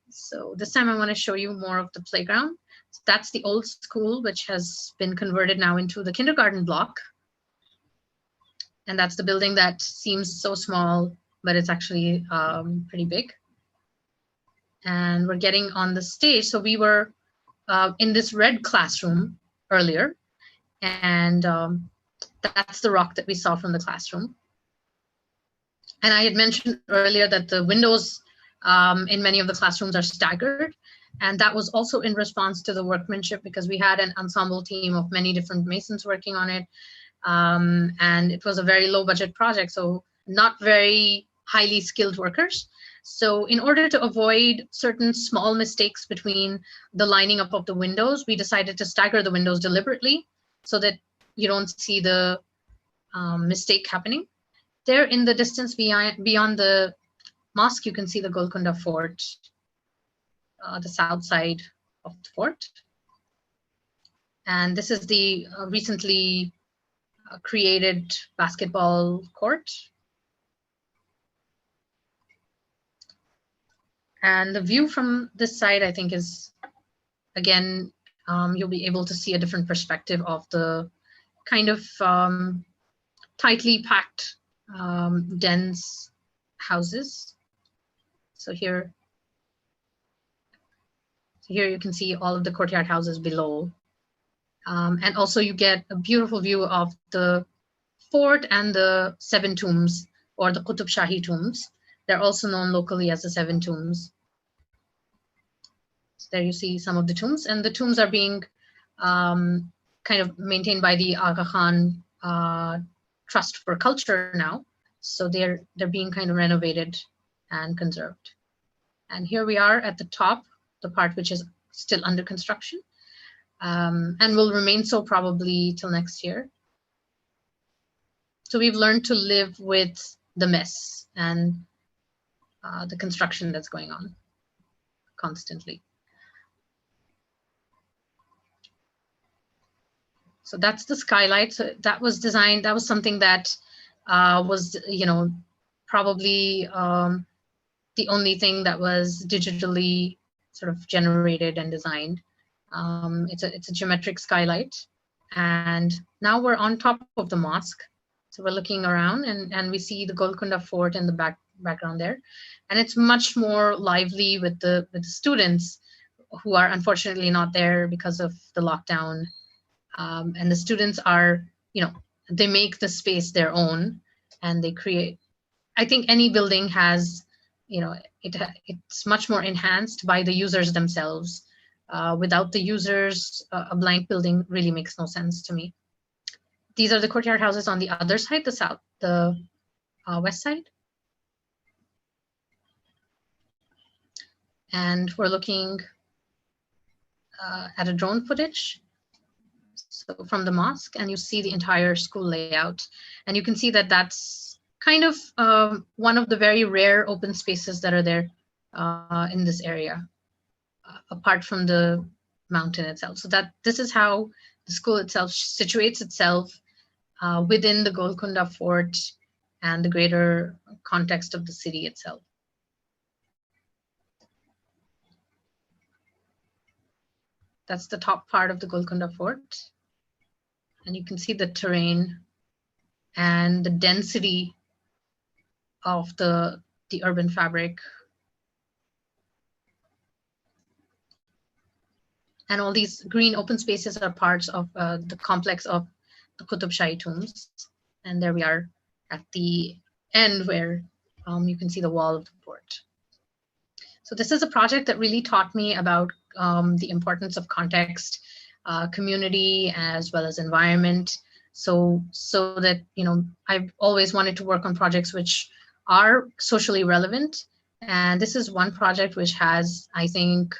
So this time I want to show you more of the playground. So that's the old school, which has been converted now into the kindergarten block. And that's the building that seems so small, but it's actually pretty big. And we're getting on the stage. So we were in this red classroom earlier. And that's the rock that we saw from the classroom. And I had mentioned earlier that the windows in many of the classrooms are staggered. And that was also in response to the workmanship, because we had an ensemble team of many different masons working on it. And it was a very low budget project, so not very highly skilled workers. So in order to avoid certain small mistakes between the lining up of the windows, we decided to stagger the windows deliberately, so that you don't see the mistake happening. There in the distance beyond the mosque, you can see the Golconda Fort, the south side of the fort. And this is the recently created basketball court. And the view from this side, I think, is, again, you'll be able to see a different perspective of the kind of tightly packed, dense houses. So here you can see all of the courtyard houses below. And also you get a beautiful view of the fort and the 7 tombs, or the Qutub Shahi tombs. They're also known locally as the 7 tombs. So there you see some of the tombs, and the tombs are being kind of maintained by the Aga Khan Trust for Culture now. So they're being kind of renovated and conserved. And here we are at the top, the part which is still under construction, and will remain so probably till next year. So we've learned to live with the mess and the construction that's going on constantly. So that's the skylight. So that was designed, that was something that was, probably the only thing that was digitally sort of generated and designed. It's a geometric skylight. And now we're on top of the mosque. So we're looking around, and we see the Golconda Fort in the background there. And it's much more lively with the students, who are unfortunately not there because of the lockdown. And the students are, they make the space their own, and they create. I think any building has, it's much more enhanced by the users themselves. Without the users, a blank building really makes no sense to me. These are the courtyard houses on the other side, the west side. And we're looking at a drone footage. So from the mosque, and you see the entire school layout. And you can see that that's kind of one of the very rare open spaces that are there in this area, apart from the mountain itself. So this is how the school itself situates itself within the Golconda Fort and the greater context of the city itself. That's the top part of the Golconda Fort. And you can see the terrain and the density of the urban fabric. And all these green open spaces are parts of the complex of the Qutb Shahi tombs. And there we are at the end where you can see the wall of the fort. So this is a project that really taught me about the importance of context, community, as well as environment. So that, you know, I've always wanted to work on projects which are socially relevant. And this is one project which has, I think,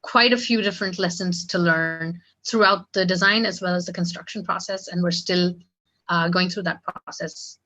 quite a few different lessons to learn throughout the design as well as the construction process. And we're still going through that process